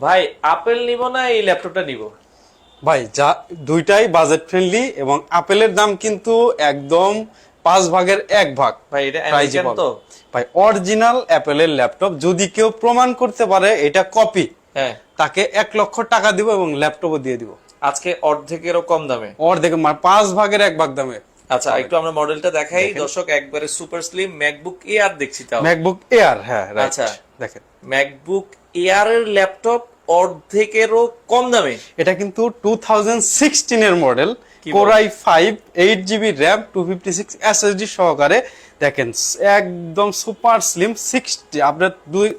ভাই আপেল নিব না এই ল্যাপটপটা নিব? ভাই যা দুইটাই বাজেট ফ্রেন্ডলি এবং আপেলের দাম কিন্তু একদম 1/5 ভাই এটা প্রাইজে আমেরিকান পাবেন। তো? ভাই অরিজিনাল অ্যাপেলের ল্যাপটপ যদি কেউ প্রমাণ করতে পারে এটা কপি, হ্যাঁ, তাকে 1 লক্ষ টাকা দিব এবং ল্যাপটপও দিয়ে দিব আজকে অর্ধেকেরও কম দামে। অর্ধেক মানে 1/5 দামে। আচ্ছা একটু আমরা মডেলটা দেখাই দর্শক, একবারে সুপার স্লিম ম্যাকবুক এয়ার দেখছি তাও। ম্যাকবুক এয়ার, হ্যাঁ রাইট। আচ্ছা দেখেন ম্যাকবুক এয়ার এর ল্যাপটপ অর্ধেকেরও কম দামে। এটা কিন্তু 2016 এর মডেল, কি কোর বলেন? i5 8GB র্যাম 256 SSD সহকারে। দেখেন একদম সুপার স্লিম 60 আপনার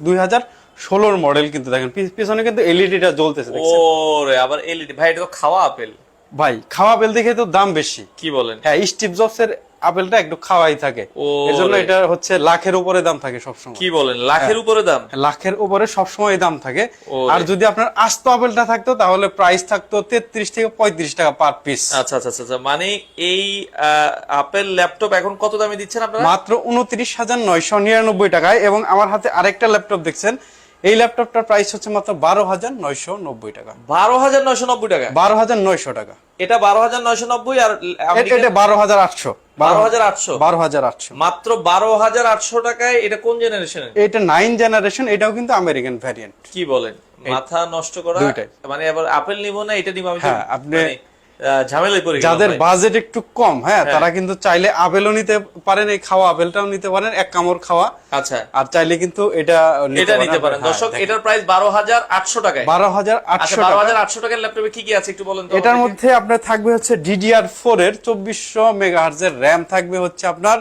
2016 মডেল কিন্তু দেখেন পিছনে কিন্তু এলইডিটা জ্বলতেছে দেখছেন ওরে আবার এলইডি! ভাই এটা তো খাওয়া আপেল। ভাই। খাওয়া আপেল দেখে তো দাম বেশি। কি বলেন? হ্যাঁ, স্টিভ জবস এর আপেলটা একটু খাওয়াই থাকে, ওরে। এজন্য এটা হচ্ছে লাখের উপরে দাম থাকে সবসময়। কি বলেন, লাখের উপরে দাম? লাখের উপরে সবসময় দাম থাকে। ওরে। আর যদি আপনার আস্ত আপেলটা থাকতো তাহলে প্রাইস থাকতো 33 থেকে 35 টাকা পার পিস। আচ্ছা আচ্ছা আচ্ছা, মানে এই আপেল ল্যাপটপ এখন কত দামে দিচ্ছেন আপনারা? মাত্র 29,999 টাকায়। এবং আমার হাতে আরেকটা ল্যাপটপ দেখছেন, এই ল্যাপটপটার প্রাইস হচ্ছে মাত্র 12,990 টাকা। 12,990 টাকা? 12,900 টাকা। এটা 12,990 আর এটা 12,800। 12,800? 12,800 মাত্র 12,800 টাকায়। এটা কোন জেনারেশনের? এটা 9 জেনারেশন, এটাও কিন্তু আমেরিকান ভ্যারিয়েন্ট। কি বলেন, মাথা নষ্ট করা! দুইটাই। মানে আবার আপেল নিব না এটা নিব? আমি তো হ্যাঁ, আপনি মানে, ঝামেলায় পড়ে গেলাম যাদের ভাই। বাজেট একটু কম, হ্যাঁ হ্যাঁ। তারা কিন্তু চাইলে আপেলও নিতে পারেন, এই খাওয়া আপেলটাও নিতে পারেন, এক কামড় খাওয়া। আচ্ছা আর চাইলে কিন্তু এটা নিতে পারেন হ্যাঁ, দর্শক। দেখেন। এটার প্রাইস 12,800 টাকায়। 12,800 আচ্ছা, টাকা। 12,800 টাকার ল্যাপটপে কি কি আছে একটু বলেন তো এটার আমাদেরকে। মধ্যে আপনার থাকবে হচ্ছে DDR4 এর 2400 মেগাহার্জ এর র্যাম থাকবে হচ্ছে আপনার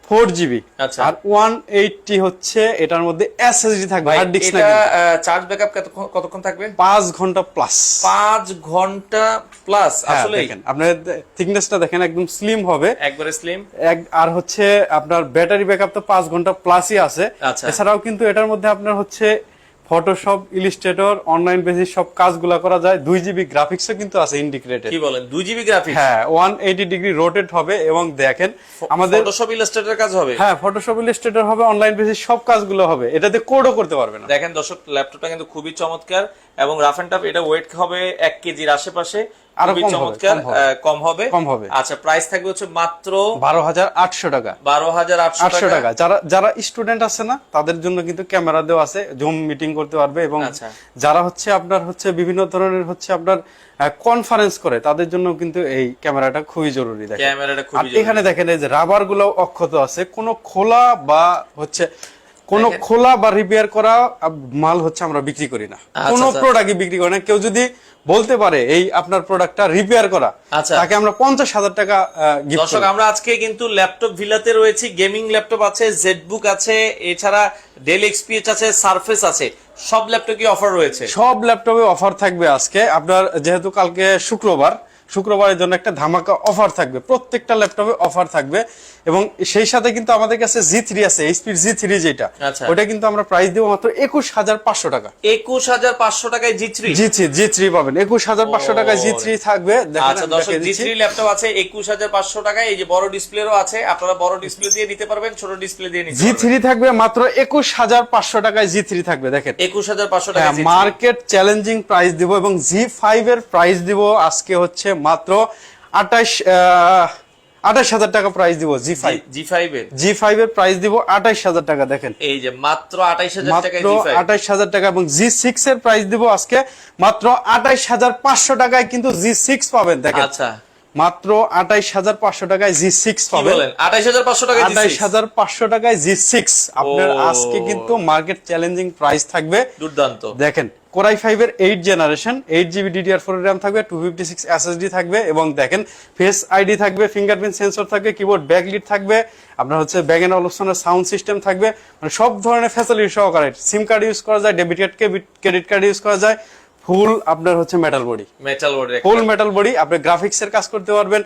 4GB। আচ্ছা। আর 180 হচ্ছে এটার মধ্যে SSD থাকবে, ভাই, হার্ড ডিস্ক না। এটা চার্জ ব্যাকআপ কতক্ষণ থাকবে? 5 ঘন্টা প্লাস। 5 ঘন্টা প্লাস? আসলে দেখেন আপনার থিকনেসটা দেখেন, একদম স্লিম হবে একবারে স্লিম। আর হচ্ছে আপনার ব্যাটারি ব্যাকআপ তো 5 ঘন্টা প্লাসই আছে। আচ্ছা। এছাড়াও কিন্তু এটার মধ্যে আপনার হচ্ছে ফটোশপ, ইলাস্ট্রেটর, অনলাইন বেসিস সব কাজগুলো করা যায়। 2GB গ্রাফিক্সও কিন্তু আছে ইন্টিগ্রেটেড। কি বলেন, 2GB গ্রাফিক্স? হ্যাঁ, 180 ডিগ্রি রোটেট হবে। এবং দেখেন আমাদের ফটোশপ ইলাস্ট্রেটর কাজ হবে? হ্যাঁ, ফটোশপ, ইলাস্ট্রেটর হবে, অনলাইন বেসিস সব কাজগুলো হবে, এটাতে কোডও করতে পারবে না। দেখেন দর্শক, ল্যাপটপটা কিন্তু খুবই চমৎকার এবং রাফ এন্ড টাফ। এটা ওয়েট হবে 1 কেজির আশেপাশে। আরো খুবই কম হবে, চমৎকার। কম হবে। কম হবে। আচ্ছা, প্রাইস থাকবে হচ্ছে মাত্র 12,800 টাকা। 12,800 টাকা। যারা যারা স্টুডেন্ট আছে না, তাদের জন্য কিন্তু ক্যামেরা দেওয়া আছে, জুম মিটিং করতে পারবে। এবং আচ্ছা। যারা হচ্ছে আপনার হচ্ছে বিভিন্ন ধরনের হচ্ছে আপনার কনফারেন্স করে, তাদের জন্য কিন্তু এই ক্যামেরাটা খুবই জরুরি। দেখেন ক্যামেরাটা আর খুবই জরুরি। এখানে দেখেন এই যে রাবার গুলো অক্ষত আছে, কোনো খোলা বা হচ্ছে কোনো দেখেন। খোলা বা রিপেয়ার করা মাল হচ্ছে আমরা বিক্রি করি না, আচ্ছা, কোনো আচ্ছা। প্রোডাক্টই বিক্রি করি না। কেউ যদি বলতে পারে এই আপনার প্রোডাক্টটা রিপেয়ার করা, আচ্ছা। তাকে আমরা 50,000 টাকা গিফট দর্শক, করি। আমরা আজকে কিন্তু ল্যাপটপ ভিলাতে রয়েছি। গেমিং ল্যাপটপ আছে, জেডবুক আছে, এছাড়া ডেল এক্সপিএস আছে, সারফেস আছে। সব ল্যাপটপে অফার রয়েছে? সব ল্যাপটপে অফার থাকবে আজকে আপনার, যেহেতু কালকে শুক্রবারের জন্য একটা ধামাকা অফার থাকবে, প্রত্যেকটা ল্যাপটপে অফার থাকবে। এবং সেই সাথে কিন্তু আমাদের কাছে G3 আছে, এইচপির G3 যেটা, আচ্ছা। ওটা কিন্তু আমরা প্রাইস দেবো মাত্র 21,500 টাকা। 21,500 টাকায় G3? G3 পাবেন 21,500 টাকায় G3 থাকবে। দেখেন আচ্ছা আমি দর্শক, দেখিয়ে দিচ্ছি। G3 ল্যাপটপ আছে 21,500 টাকায়। এই যে বড় ডিসপ্লেরও আছে, আপনারা বড় ডিসপ্লে দিয়ে নিতে পারবেন, ছোট ডিসপ্লে দিয়ে নিতে পারবেন। G3 থাকবে মাত্র 21,500 টাকায় G3 থাকবে। দেখেন 21,500 টাকা G3। মার্কেট চ্যালেঞ্জিং প্রাইস দিব। এবং G5 এর প্রাইস দিব আজকে হচ্ছে মাত্র 28,000 টাকা প্রাইস দিব। G5 এর প্রাইস দিব 28,000 টাকা। দেখেন এই যে মাত্র 28,000 টাকায় মাত্র G5। 28,000 টাকা। এবং G6 এর প্রাইস দিব আজকে মাত্র 28,500 টাকায় কিন্তু G6 পাবেন। দেখেন আচ্ছা, মাত্র 28,500 টাকায় G6 কি পাবেন। বলেন, 28,500 টাকায় G6? 28,500 টাকায় G6 আপনার ও। আজকে কিন্তু মার্কেট চ্যালেঞ্জিং প্রাইস থাকবে। দুর্দান্ত। দেখেন কোর i5 এর 8 জেনারেশন, 8GB DDR4 এর RAM থাকবে, 256 SSD থাকবে। এবং দেখেন ফেস আইডি থাকবে, ফিঙ্গারপ্রিন্ট সেন্সর থাকবে, কিবোর্ড ব্যাকলিট থাকবে, আপনার হচ্ছে ব্যাগ এন্ড অলপশনের সাউন্ড সিস্টেম থাকবে। মানে সব ধরনের ফ্যাসিলিটি সহকারে সিম কার্ড ইউজ করা যায়, debit card, credit card use করা যায়। ফুল আপনার হচ্ছে মেটাল বডি, ফুল মেটাল বডি। আপনি গ্রাফিক্স এর কাজ করতে পারবেন,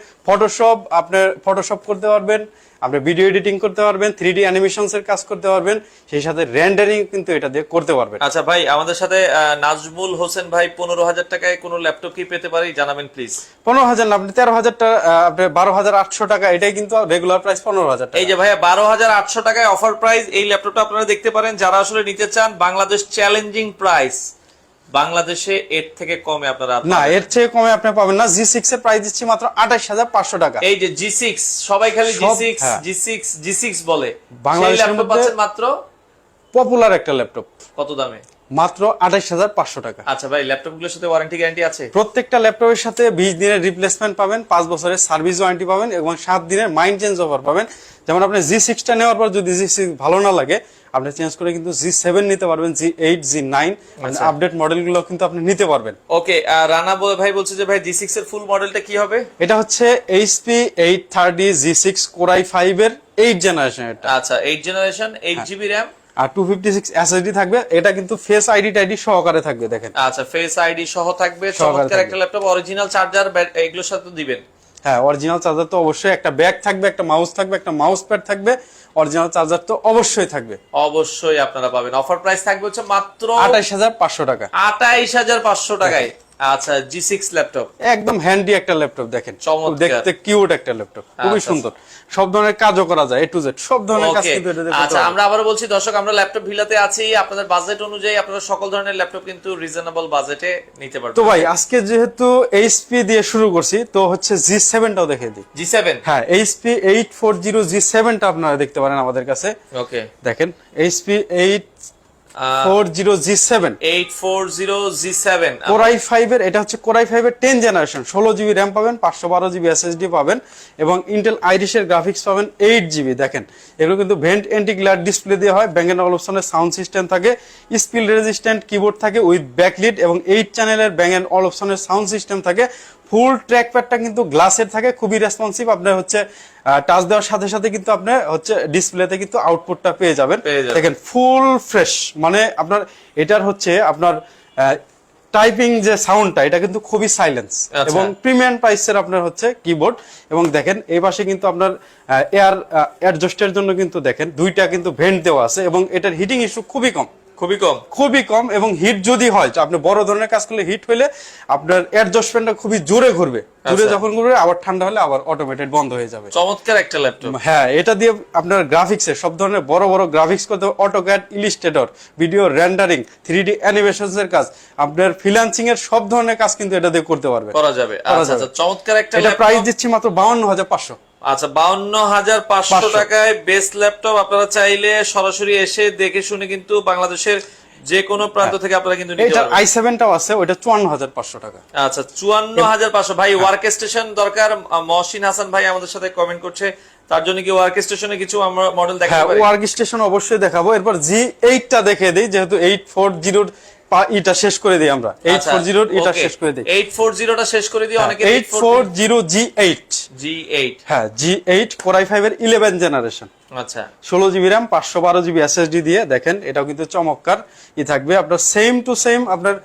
ফটোশপ করতে পারবেন, আপনি ভিডিও এডিটিং করতে পারবেন, 3D অ্যানিমেশনস এর কাজ করতে পারবেন, সেই সাথে রেন্ডারিং কিন্তু এটা দিয়ে করতে পারবেন। আচ্ছা ভাই, আমাদের সাথে নাজমুল হোসেন ভাই 15,000 টাকায় কোন ল্যাপটপ কি পেতে পারি জানাবেন প্লিজ। 15,000 না, আপনি 13,000 টাকা, আপনি 12,800 টাকা, এটাই কিন্তু রেগুলার প্রাইস 15,000 টাকা। এই যে ভাইয়া 12,800 টাকায় অফার প্রাইস। এই ল্যাপটপটা আপনারা দেখতে পারেন যারা আসলে নিতে চান। Bangladesh challenging price. বাংলাদেশে এর থেকে কমে আপনারা না, এর চেয়ে কমে আপনি পাবেন না। জি6 এর প্রাইস দিচ্ছি মাত্র 28500 টাকা। এই যে জি6, সবাই খালি সব, জি6 হ্যাঁ। জি6 বলে, বাংলাদেশের সেই ল্যাপটপ মধ্যে পাচ্ছেন মাত্র পপুলার একটা ল্যাপটপ, কত দামে? মাত্র 28500 টাকা। আচ্ছা ভাই, ল্যাপটপগুলোর সাথে ওয়ারেন্টি গ্যারান্টি আছে? প্রত্যেকটা ল্যাপটপের সাথে 20 দিনের রিপ্লেসমেন্ট পাবেন, 5 বছরের সার্ভিস ওয়ারেন্টি পাবেন এবং 7 দিনের মাইন্ড চেঞ্জ অফার পাবেন। যেমন আপনি জি6টা নেওয়ার পর যদি জি6 ভালো না লাগে, আপনি চেঞ্জ করে কিন্তু জি7 নিতে পারবেন, জি8, জি9 আপডেট মডেলগুলো কিন্তু আপনি নিতে পারবেন। ওকে, রানা ভাই বলছে যে ভাই জি6 এর ফুল মডেলটা কি হবে? এটা হচ্ছে এইচপি 830 জি6 Core i5 এর 8 জেনারেশন। এটা আচ্ছা 8 জেনারেশন, 8GB RAM আর 256 এসএসডি থাকবে। এটা কিন্তু ফেস আইডি টাইডি সহকারে থাকবে, দেখেন। আচ্ছা, ফেস আইডি সহ থাকবে, চমৎকার একটা ল্যাপটপ। অরিজিনাল চার্জার এগুলোর সাথে দিবেন? হ্যাঁ, অরিজিনাল চার্জার তো অবশ্যই, একটা ব্যাগ থাকবে, একটা মাউস থাকবে, একটা মাউস প্যাড থাকবে, অরিজিনাল চার্জার তো অবশ্যই থাকবে। অবশ্যই আপনারা পাবেন। অফার প্রাইস থাকবে হচ্ছে মাত্র 28500 টাকা। 28500 টাকায়। আচ্ছা জি6 ল্যাপটপ, একদম হ্যান্ডি একটা ল্যাপটপ, দেখেন, চমৎকার। দেখতে কিউট একটা ল্যাপটপ, খুবই আচ্ছা, সুন্দর। সব ধরনের কাজও করা যায়, এ টু জেড সব ধরনের কাজ ওকে। কিন্তু এটাতে করতে আচ্ছা, পারবেন। আমরা আবারো বলছি দর্শক, আমরা ল্যাপটপ ভিলাতে আছি। আপনাদের বাজেট অনুযায়ী আপনারা সকল ধরনের ল্যাপটপ কিন্তু রিজনেবল বাজেটে নিতে পারবেন। তো ভাই, আজকে যেহেতু এইচপি দিয়ে শুরু করছি, তো হচ্ছে জি7টাও দেখে দিই। জি7, হ্যাঁ, এইচপি 840 জি7টা আপনারা দেখতে পারেন আমাদের কাছে। ওকে, দেখেন, এইচপি 840 জি7 840G7 Core i5 এর, এটা হচ্ছে Core i5 এর 10 জেনারেশন, 16GB RAM পাবেন, 512GB SSD পাবেন এবং ইন্টেল আইরিশের গ্রাফিক্স পাবেন 8GB। দেখেন, এগুলো কিন্তু ভেন্ট এন্টি গ্লার ডিসপ্লে দিয়ে হয়, Bang & Olufsen'ের সাউন্ড সিস্টেম থাকে, স্পিল রেজিস্ট্যান্ট কিবোর্ড থাকে উইথ ব্যাকলিট এবং 8 চ্যানেলের Bang & Olufsen'ের সাউন্ড সিস্টেম থাকে। ফুল ট্র্যাকপ্যাডটা কিন্তু গ্লাসের থাকে, খুবই রেসপন্সিভ। আপনার হচ্ছে টাচ দেওয়ার সাথে সাথে কিন্তু আপনি হচ্ছে ডিসপ্লেতে কিন্তু আউটপুটটা পেয়ে যাবেন। দেখেন, ফুল ফ্রেশ, মানে আপনার এটার হচ্ছে আপনার টাইপিং যে সাউন্ডটা, এটা কিন্তু খুবই সাইলেন্স এবং প্রিমিয়াম প্রাইসের আপনার হচ্ছে কিবোর্ড। এবং দেখেন, এই পাশে কিন্তু আপনার এয়ার অ্যাডজাস্টের জন্য কিন্তু দেখেন দুইটা কিন্তু ভেন্ট দেওয়া আছে এবং এটার হিটিং ইস্যু খুবই কম, খুবই কম। এবং হিট যদি হয়, আপনি বড় ধরনের কাজ করলে হিট হইলে আপনার অ্যাডজাস্টমেন্টটা খুবই জোরে ঘুরবে, জোরে যখন ঘুরবে আবার ঠান্ডা হলে আবার অটোমেটেড বন্ধ হয়ে যাবে। চমৎকার একটা ল্যাপটপ। হ্যাঁ, এটা দিয়ে আপনার গ্রাফিক্সে সব ধরনের বড় বড় গ্রাফিক্স করতে, AutoCAD, Illustrator, video rendering, 3D animations এর কাজ, আপনার ফ্রিল্যান্সিং এর সব ধরনের কাজ কিন্তু এটা দিয়ে করতে পারবে, করা যাবে। আচ্ছা, চমৎকার একটা এটা প্রাইস দিচ্ছি মাত্র 52500। আচ্ছা, 52500 টাকায় বেস্ট ল্যাপটপ। আপনারা চাইলে সরাসরি এসে দেখে শুনে কিন্তু বাংলাদেশের যে কোনো প্রান্ত থেকে আপনারা কিন্তু নিতে এটা পারবেন। i7টাও আছে, ওটা 54500 টাকা। আচ্ছা, 54500। ভাই, ওয়ার্ক স্টেশন দরকার। মহসিন হাসান ভাই আমাদের সাথে কমেন্ট করছে, তার জন্য কি ওয়ার্ক স্টেশনে কিছু আমরা মডেল দেখাতে পারি? ওয়ার্ক স্টেশন অবশ্যই দেখাবো। এরপর জি8টা দেখে দেই, যেহেতু 840 এটা শেষ করে দিই আমরা। 840 এটা শেষ করে দিই, 840টা শেষ করে দিই। অনেকে 840 G8, হ্যাঁ, G8 Core i5 এর 11 জেনারেশন। আচ্ছা, 16GB RAM, 512GB SSD দিয়ে। দেখেন, এটাও কিন্তু চমৎকার থাকবে। আপনার সেম টু সেম আপনার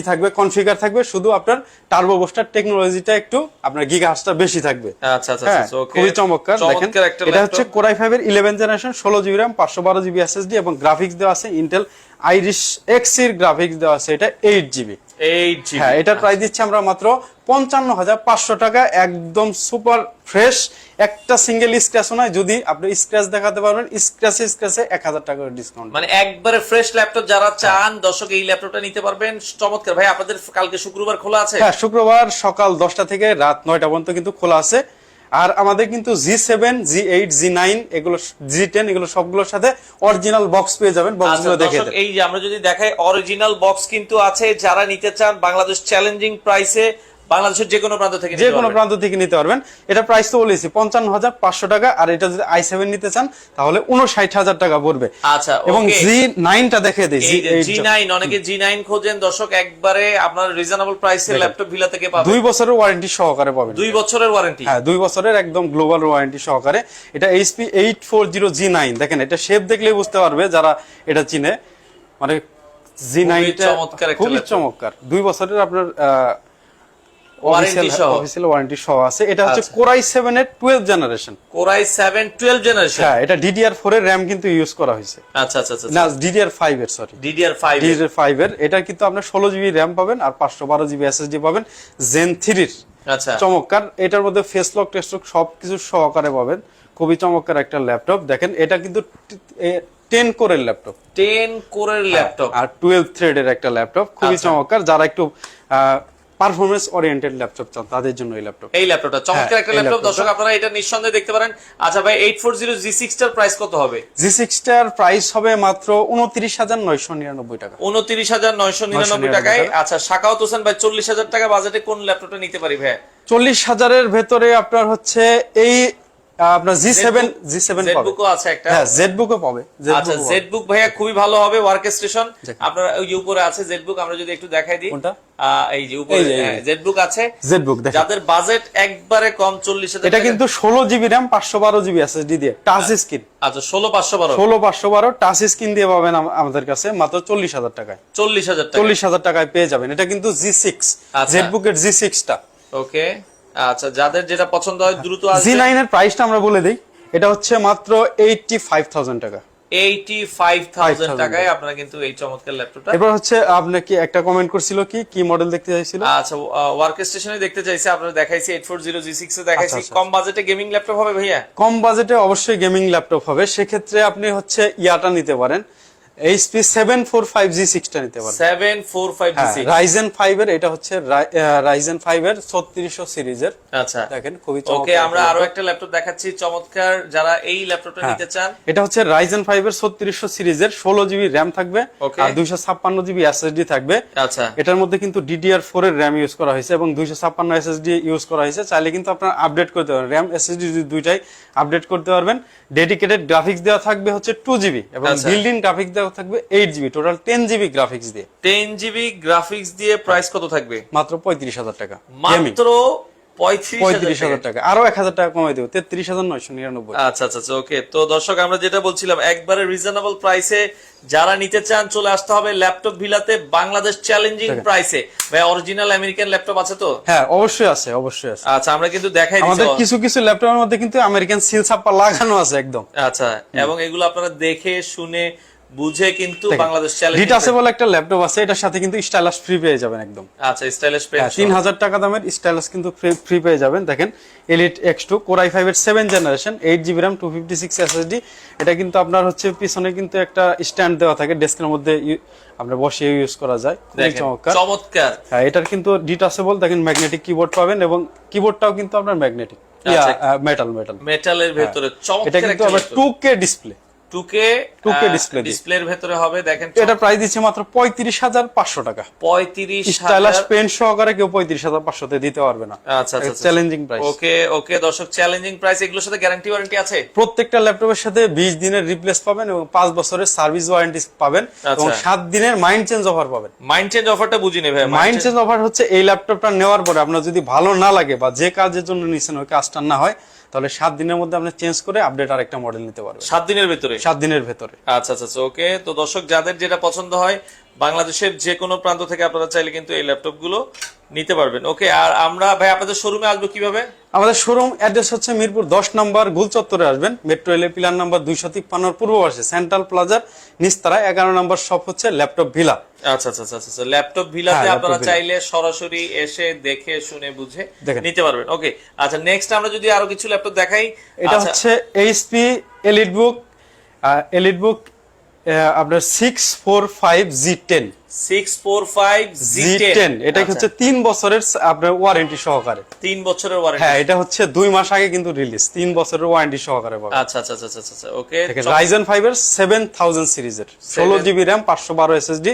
থাকবে, কনফিগার থাকবে, শুধু আপনার টার্বো বুস্টার টেকনোলজিটা একটু আপনার গিগাহার্টজটা বেশি থাকবে। আচ্ছা, ওকে, খুবই চমৎকার। দেখেন, এটা হচ্ছে Core i5 এর 11 generation, 16GB RAM, 512GB SSD এবং গ্রাফিক্স দেওয়া আছে ইন্টেল আইরিশ এক্স এর গ্রাফিক্স দেওয়া আছে, এটা 8GB। হ্যাঁ, এটার প্রাইস দিচ্ছি আমরা মাত্র 55500 টাকা। একদম সুপার ফ্রেশ, একটা সিঙ্গেল স্ক্র্যাচও নাই। যদি আপনি স্ক্র্যাচ দেখাতে পারবেন, স্ক্র্যাচে 1000 টাকার ডিসকাউন্ট, মানে একবারে ফ্রেশ ল্যাপটপ যারা চান দর্শক, এই ল্যাপটপটা নিতে পারবেন। চমৎকার। ভাই, আপনাদের কালকে শুক্রবার খোলা আছে? হ্যাঁ, শুক্রবার সকাল 10টা থেকে রাত 9টা পর্যন্ত কিন্তু খোলা আছে। আর আমাদের কিন্তু G7, G8, G9 এগুলো, G10 এগুলো সবগুলোর সাথে অরিজিনাল বক্স পেয়ে যাবেন। বক্সগুলো দেখে দেন। এই যে আমরা যদি দেখাই, অরিজিনাল বক্স কিন্তু আছে। যারা নিতে চান বাংলাদেশ চ্যালেঞ্জিং প্রাইসে, বাংলাদেশের যে কোনো প্রান্ত থেকে নিতে পারবেন। এটা প্রাইস তো বলেছি 55500 টাকা। আর এটা যদি i7 নিতে চান তাহলে 59000 টাকা পড়বে। আচ্ছা, এবং G9টা দেখে দিই। G9, অনেকে G9 খোঁজেন দর্শক, একবারে আপনার রিজনেবল প্রাইসে ল্যাপটপ ভিলা থেকে পাবেন। 2 বছরের ওয়ারেন্টি সহকারে পাবেন। 2 বছরের ওয়ারেন্টি? হ্যাঁ, 2 বছরের একদম গ্লোবাল ওয়ারেন্টি সহকারে। এটা HP 840 G9। দেখেন, এটা শেপ দেখলেই বুঝতে পারবে যারা এটা চিনে, মানে G9টা খুবই চমৎকার। 2 বছরের আপনার অফিসিয়াল ওয়ারেন্টি সহ আছে। এটা হচ্ছে Core i7 এর 12 জেনারেশন। Core i7 12 generation. হ্যাঁ, এটা DDR4 এর RAM কিন্তু ইউজ করা হয়েছে। আচ্ছা, না, DDR5 এর, সরি, DDR5 এর। এটা কিন্তু আপনি 16GB RAM পাবেন আর 512GB SSD পাবেন Zen 3 এর। আচ্ছা, চমৎকার। এটার মধ্যে ফেস লক, টেস্ট লক সবকিছু সহকারে পাবেন। খুবই চমৎকার একটা ল্যাপটপ। দেখেন, এটা কিন্তু 10 কোরের ল্যাপটপ, 10 কোরের ল্যাপটপ আর 12 থ্রেডের একটা ল্যাপটপ, খুবই আচ্ছা। চমৎকার। যারা একটু পারফরম্যান্স ওরিয়েন্টেড ল্যাপটপ চান তাদের জন্য এই ল্যাপটপ। এই ল্যাপটপটা চমৎকার একটা এই ল্যাপটপ, ল্যাপটপটা। দর্শক আপনারা এটা নিঃসন্দেহে দেখতে পারেন। আচ্ছা ভাই, 840 G6 টার প্রাইস কত হবে? G6 টার প্রাইস হবে মাত্র 29,999 টাকা। 29,999 টাকায়। আচ্ছা শাকাওয়াত হোসেন ভাই, 40,000 টাকা বাজেটে কোন ল্যাপটপটা নিতে পারি ভাই? 40,000-এর ভেতরে আপনার হচ্ছে এই আপনার G7 পাবে। জেডবুকও আছে একটা। হ্যাঁ, জেডবুকও পাবে। আচ্ছা জেডবুক ভাইয়া খুবই ভালো হবে, ওয়ার্ক স্টেশন আপনার ওই যে উপরে আছে জেডবুক, আমরা যদি একটু দেখাই দিই। কোনটা? এই যে উপরে জেডবুক আছে। জেডবুক দেখেন, যাদের বাজেট একবারে কম 40,000 এটা কিন্তু 16GB RAM 512GB SSD দিয়ে টাচ স্ক্রিন। আচ্ছা 16,512 16,512 টাচ স্ক্রিন দিয়ে পাবেন আমাদের কাছে মাত্র 40,000 টাকায়। 40,000 টাকা। 40,000 টাকায় পেয়ে যাবেন। এটা কিন্তু G6 আচ্ছা। জেডবুকের G6 টা। ওকে আচ্ছা, যাদের যেটা পছন্দ হয় দ্রুত আসবে। G9 এর প্রাইসটা আমরা বলে দেই, এটা হচ্ছে মাত্র 85,000 টাকা। 85,000 টাকায় আপনারা কিন্তু এই চমৎকার ল্যাপটপটা। এরপর হচ্ছে আপনাকে একটা কমেন্ট করছিল কি মডেল দেখতে চাইছিল? আচ্ছা ওয়ার্ক স্টেশনে দেখতে চাইছে, আপনারা দেখাইছি 840 G6 এ দেখাইছি। আচ্ছা। কম বাজেটে গেমিং ল্যাপটপ হবে ভাইয়া? কম বাজেটে অবশ্যই গেমিং ল্যাপটপ হবে। সেক্ষেত্রে আপনি হচ্ছে ইয়াটা নিতে পারেন, HP 745G6 টা নিতে পারেন। 745G6 Ryzen 5 এর, এটা হচ্ছে Ryzen 5 এর 3600 সিরিজের। আচ্ছা দেখেন খুবই ওকে, চমৎকার। আমরা আরো একটা ল্যাপটপ দেখাচ্ছি চমৎকার, যারা এই ল্যাপটপটা নিতে চান। এটা হচ্ছে Ryzen 5 এর 3600 সিরিজের, 16GB RAM থাকবে Okay. আর 256GB SSD থাকবে। আচ্ছা এটার মধ্যে কিন্তু DDR4 এর RAM ইউজ করা হয়েছে এবং 256 SSD ইউজ করা হয়েছে। চাইলে কিন্তু আপনারা আপডেট করতে পারবেন, RAM SSD দুইটাই আপডেট করতে পারবেন। ডেডিকেটেড গ্রাফিক্স দেওয়া থাকবে হচ্ছে 2GB এবং আচ্ছা। বিল্ট ইন গ্রাফিক্স দেওয়া থাকবে 8GB, টোটাল 10GB গ্রাফিক্স দিয়ে। 10GB গ্রাফিক্স দিয়ে প্রাইস কত থাকবে? মাত্র 35,000 টাকা। গেমিং মাত্র 35,000 টাকা, আরো 1,000 টাকা কমাই দেব, 33,999। আচ্ছা আচ্ছা ওকে। তো দর্শক আমরা যেটা বলছিলাম, একবারে রিজনেবল প্রাইসে যারা নিতে চান চলে আসতে হবে ল্যাপটপ ভিলাতে, বাংলাদেশ চ্যালেঞ্জিং প্রাইসে। ভাই অরিজিনাল আমেরিকান ল্যাপটপ আছে তো? হ্যাঁ অবশ্যই আছে, অবশ্যই আছে। আচ্ছা আমরা কিন্তু দেখাই আমাদের দিচ্ছি। কিছু ল্যাপটপের মধ্যে কিন্তু আমেরিকান সিল ছাপ্পা লাগানো আছে একদম। আচ্ছা, এবং এগুলো আপনারা দেখে শুনে বুঝে কিন্তু বাংলাদেশ চ্যালেঞ্জ। ডিটাচেবল একটা ল্যাপটপ আছে, এটার সাথে কিন্তু স্টাইলাস ফ্রি পেয়ে যাবেন একদম। আচ্ছা স্টাইলিশ পেন। 3,000 টাকা দামের স্টাইলাস কিন্তু ফ্রি পেয়ে যাবেন। দেখেন Elite X2 Core i5 এর 7th generation, 8GB RAM 256 SSD। এটা কিন্তু আপনার হচ্ছে পিছনে কিন্তু একটা স্ট্যান্ড দেওয়া থাকে, ডেস্কের মধ্যে আপনার বসিয়ে ইউজ করা যায়। খুবই চমৎকার। চমৎকার। হ্যাঁ এটার কিন্তু ডিটাচেবল, দেখেন ম্যাগনেটিক কিবোর্ড পাবেন এবং কিবোর্ডটাও কিন্তু আপনার ম্যাগনেটিক মেটালের ভেতরে এটা চমৎকার কিন্তু একটা আবার 2K ডিসপ্লে। 2K ডিসপ্লে ডিসপ্লের ভেতরে হবে। দেখেন এটা প্রাইস দিচ্ছে মাত্র 35,500 টাকা। 35,000 স্টাইলাস পেন সহকারে কেউ 35,500 তে দিতে পারবে না। আচ্ছা আচ্ছা চ্যালেঞ্জিং প্রাইস। ওকে ওকে দর্শক, চ্যালেঞ্জিং প্রাইস। এগুলোর সাথে গ্যারান্টি ওয়ারেন্টি আছে? প্রত্যেকটা ল্যাপটপের সাথে 20 দিনের রিপ্লেস পাবেন এবং 5 বছরের সার্ভিস ওয়ারেন্টি পাবেন এবং 7 দিনের মাইন্ড চেঞ্জ অফার পাবেন। মাইন্ড চেঞ্জ অফারটা বুঝিনি ভাই। মাইন্ড চেঞ্জ অফার হচ্ছে এই ল্যাপটপটা নেওয়ার পরে আপনার যদি ভালো না লাগে বা যে কাজের জন্য নিছেন ওই কাজটা না হয়, তাহলে 7 দিনের মধ্যে আপনি চেঞ্জ করে আপডেট আরেকটা মডেল নিতে পারবেন। 7 দিনের ভেতরে? 7 দিনের ভেতরে। আচ্ছা আচ্ছা ওকে। তো দর্শক যাদের যেটা পছন্দ হয় বাংলাদেশের যে কোনো প্রান্ত থেকে আপনারা চাইলে কিন্তু এই ল্যাপটপ গুলো নিতে পারবেন। ওকে, আর আমরা ভাই আপনাদের শোরুমে আসবো কিভাবে? আমাদের শোরুম অ্যাড্রেস হচ্ছে মিরপুর 10 নম্বর গোল চত্বরে আসবেন, মেট্রো রেলের পিলার নাম্বার 253 পূর্ব পাশে সেন্ট্রাল প্লাজার নিচতলায় 11 নম্বর শপ হচ্ছে ল্যাপটপ ভিলা। আচ্ছা আচ্ছা আচ্ছা ল্যাপটপ ভিলাতে আপনারা চাইলে সরাসরি এসে দেখে শুনে বুঝে নিতে পারবেন। ওকে আচ্ছা, নেক্সট আমরা যদি আরো কিছু ল্যাপটপ দেখাই। এটা হচ্ছে HP EliteBook আপনার 645G10 645G10। এটা হচ্ছে 3 বছরের আপনার ওয়ারেন্টি সহকারে। 3 বছরের ওয়ারেন্টি? হ্যাঁ এটা হচ্ছে 2 মাস আগে কিন্তু রিলিজ, 3 বছরের ওয়ারেন্টি সহকারে পাবেন। আচ্ছা আচ্ছা আচ্ছা আচ্ছা ওকে। দেখেন Ryzen 5 এর 7000 সিরিজের 16GB RAM 512 SSD,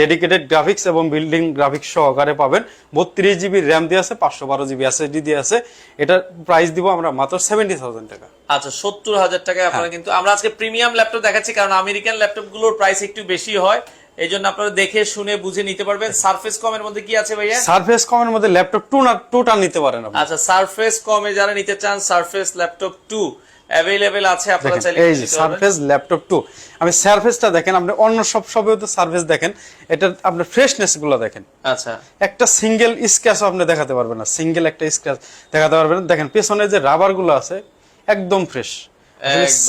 dedicated graphics এবং বিল্ডিং গ্রাফিক্স সহকারে পাবেন। 32GB RAM দিয়ে আছে, 512GB SSD দিয়ে আছে। এটার প্রাইস দিব আমরা মাত্র 70,000 টাকা। আচ্ছা 70,000 টাকায় আপনারা কিন্তু, আমরা আজকে প্রিমিয়াম ল্যাপটপ দেখাচ্ছি কারণ আমেরিকান ল্যাপটপ গুলোর প্রাইস একটু বেশি হয়, এই জন্য আপনারা দেখে শুনে বুঝে নিতে পারবেন। সারফেস কমের মধ্যে কি আছে ভাইয়া? সারফেস কমের মধ্যে ল্যাপটপ 2টা নিতে পারেন আপনি। আচ্ছা সারফেস কমে যারা নিতে চান, সারফেস ল্যাপটপ 2 अवेलेबल আছে, আপনারা চাইলে এই যে সারফেস ল্যাপটপ 2। আমি সারফেসটা দেখেন, আপনি অন্য সব সবেও তো সারফেস দেখেন, এটা আপনার ফ্রেশনেস গুলো দেখেন। আচ্ছা একটা সিঙ্গেল স্ক্র্যাচ আপনি দেখাতে পারবেন না, সিঙ্গেল একটা স্ক্র্যাচ দেখাতে পারবেন না। দেখেন পেছনে যে রাবার গুলো আছে একদম ফ্রেশ।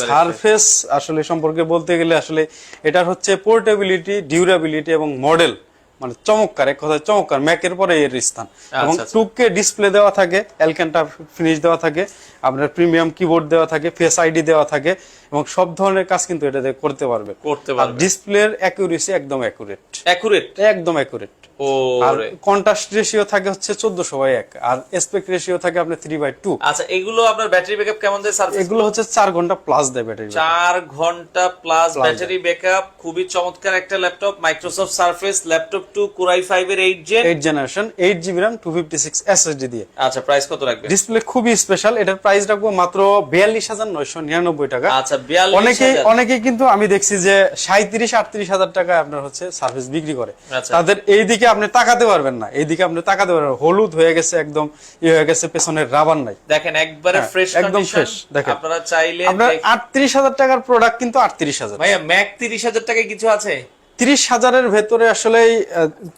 সারফেস আসলে সম্পর্কে বলতে গেলে আসলে এটার হচ্ছে পোর্টেবিলিটি, ডিউরেবিলিটি এবং মডেল মানে চমৎকার, এক কথায় চমৎকার, ম্যাকের পরে এর স্থান। এবং 2K ডিসপ্লে দেওয়া থাকে, অ্যালকান্টা ফিনিশ দেওয়া থাকে, আপনার প্রিমিয়াম কিবোর্ড দেওয়া থাকে, ফেস আইডি দেওয়া থাকে এবং সব ধরনের কাজ কিন্তু এটাতে করতে পারবে। আর ডিসপ্লের অ্যাকুরেসি একদম একদম অ্যাকুরেট। আর কন্ট্রাস্ট রেশিও থাকে হচ্ছে 14:1 আর অ্যাসপেক্ট রেশিও থাকে আপনার 3/2। আচ্ছা, এগুলো আপনার ব্যাটারি ব্যাকআপ কেমন দেয় স্যার? এগুলো হচ্ছে 4 ঘন্টা প্লাস দেয় ব্যাটারি। 4 ঘন্টা প্লাস ব্যাটারি ব্যাকআপ। খুবই চমৎকার একটা laptop, Microsoft surface laptop 2 Core i5 এর 8 জেনারেশন, 8GB RAM 256 SSD দিয়ে। আচ্ছা, প্রাইস কত রাখবেন? ডিসপ্লে খুবই স্পেশাল, এটার প্রাইস রাখবো মাত্র 42,999 টাকা। আচ্ছা, 42,000। অনেকে কিন্তু আমি দেখছি যে 37-38 হাজার টাকায় আপনার হচ্ছে সার্ভিস বিক্রি করে। আচ্ছা। তাদের এই দিকে আপনি তাকাতে পারবেন না, এইদিকে আপনি তাকাতে পারবেন, হলুদ হয়ে গেছে একদম, হয়ে গেছে, পেছনের রাবার নাই। দেখেন একবারে ফ্রেশ, একদম ফ্রেশ। দেখেন আপনারা চাইলে আপনার 38,000 টাকার প্রোডাক্ট কিন্তু 38,000। ভাইয়া ম্যাক 30,000 টাকায় কিছু আছে? 30,000-এর ভেতরে আসলে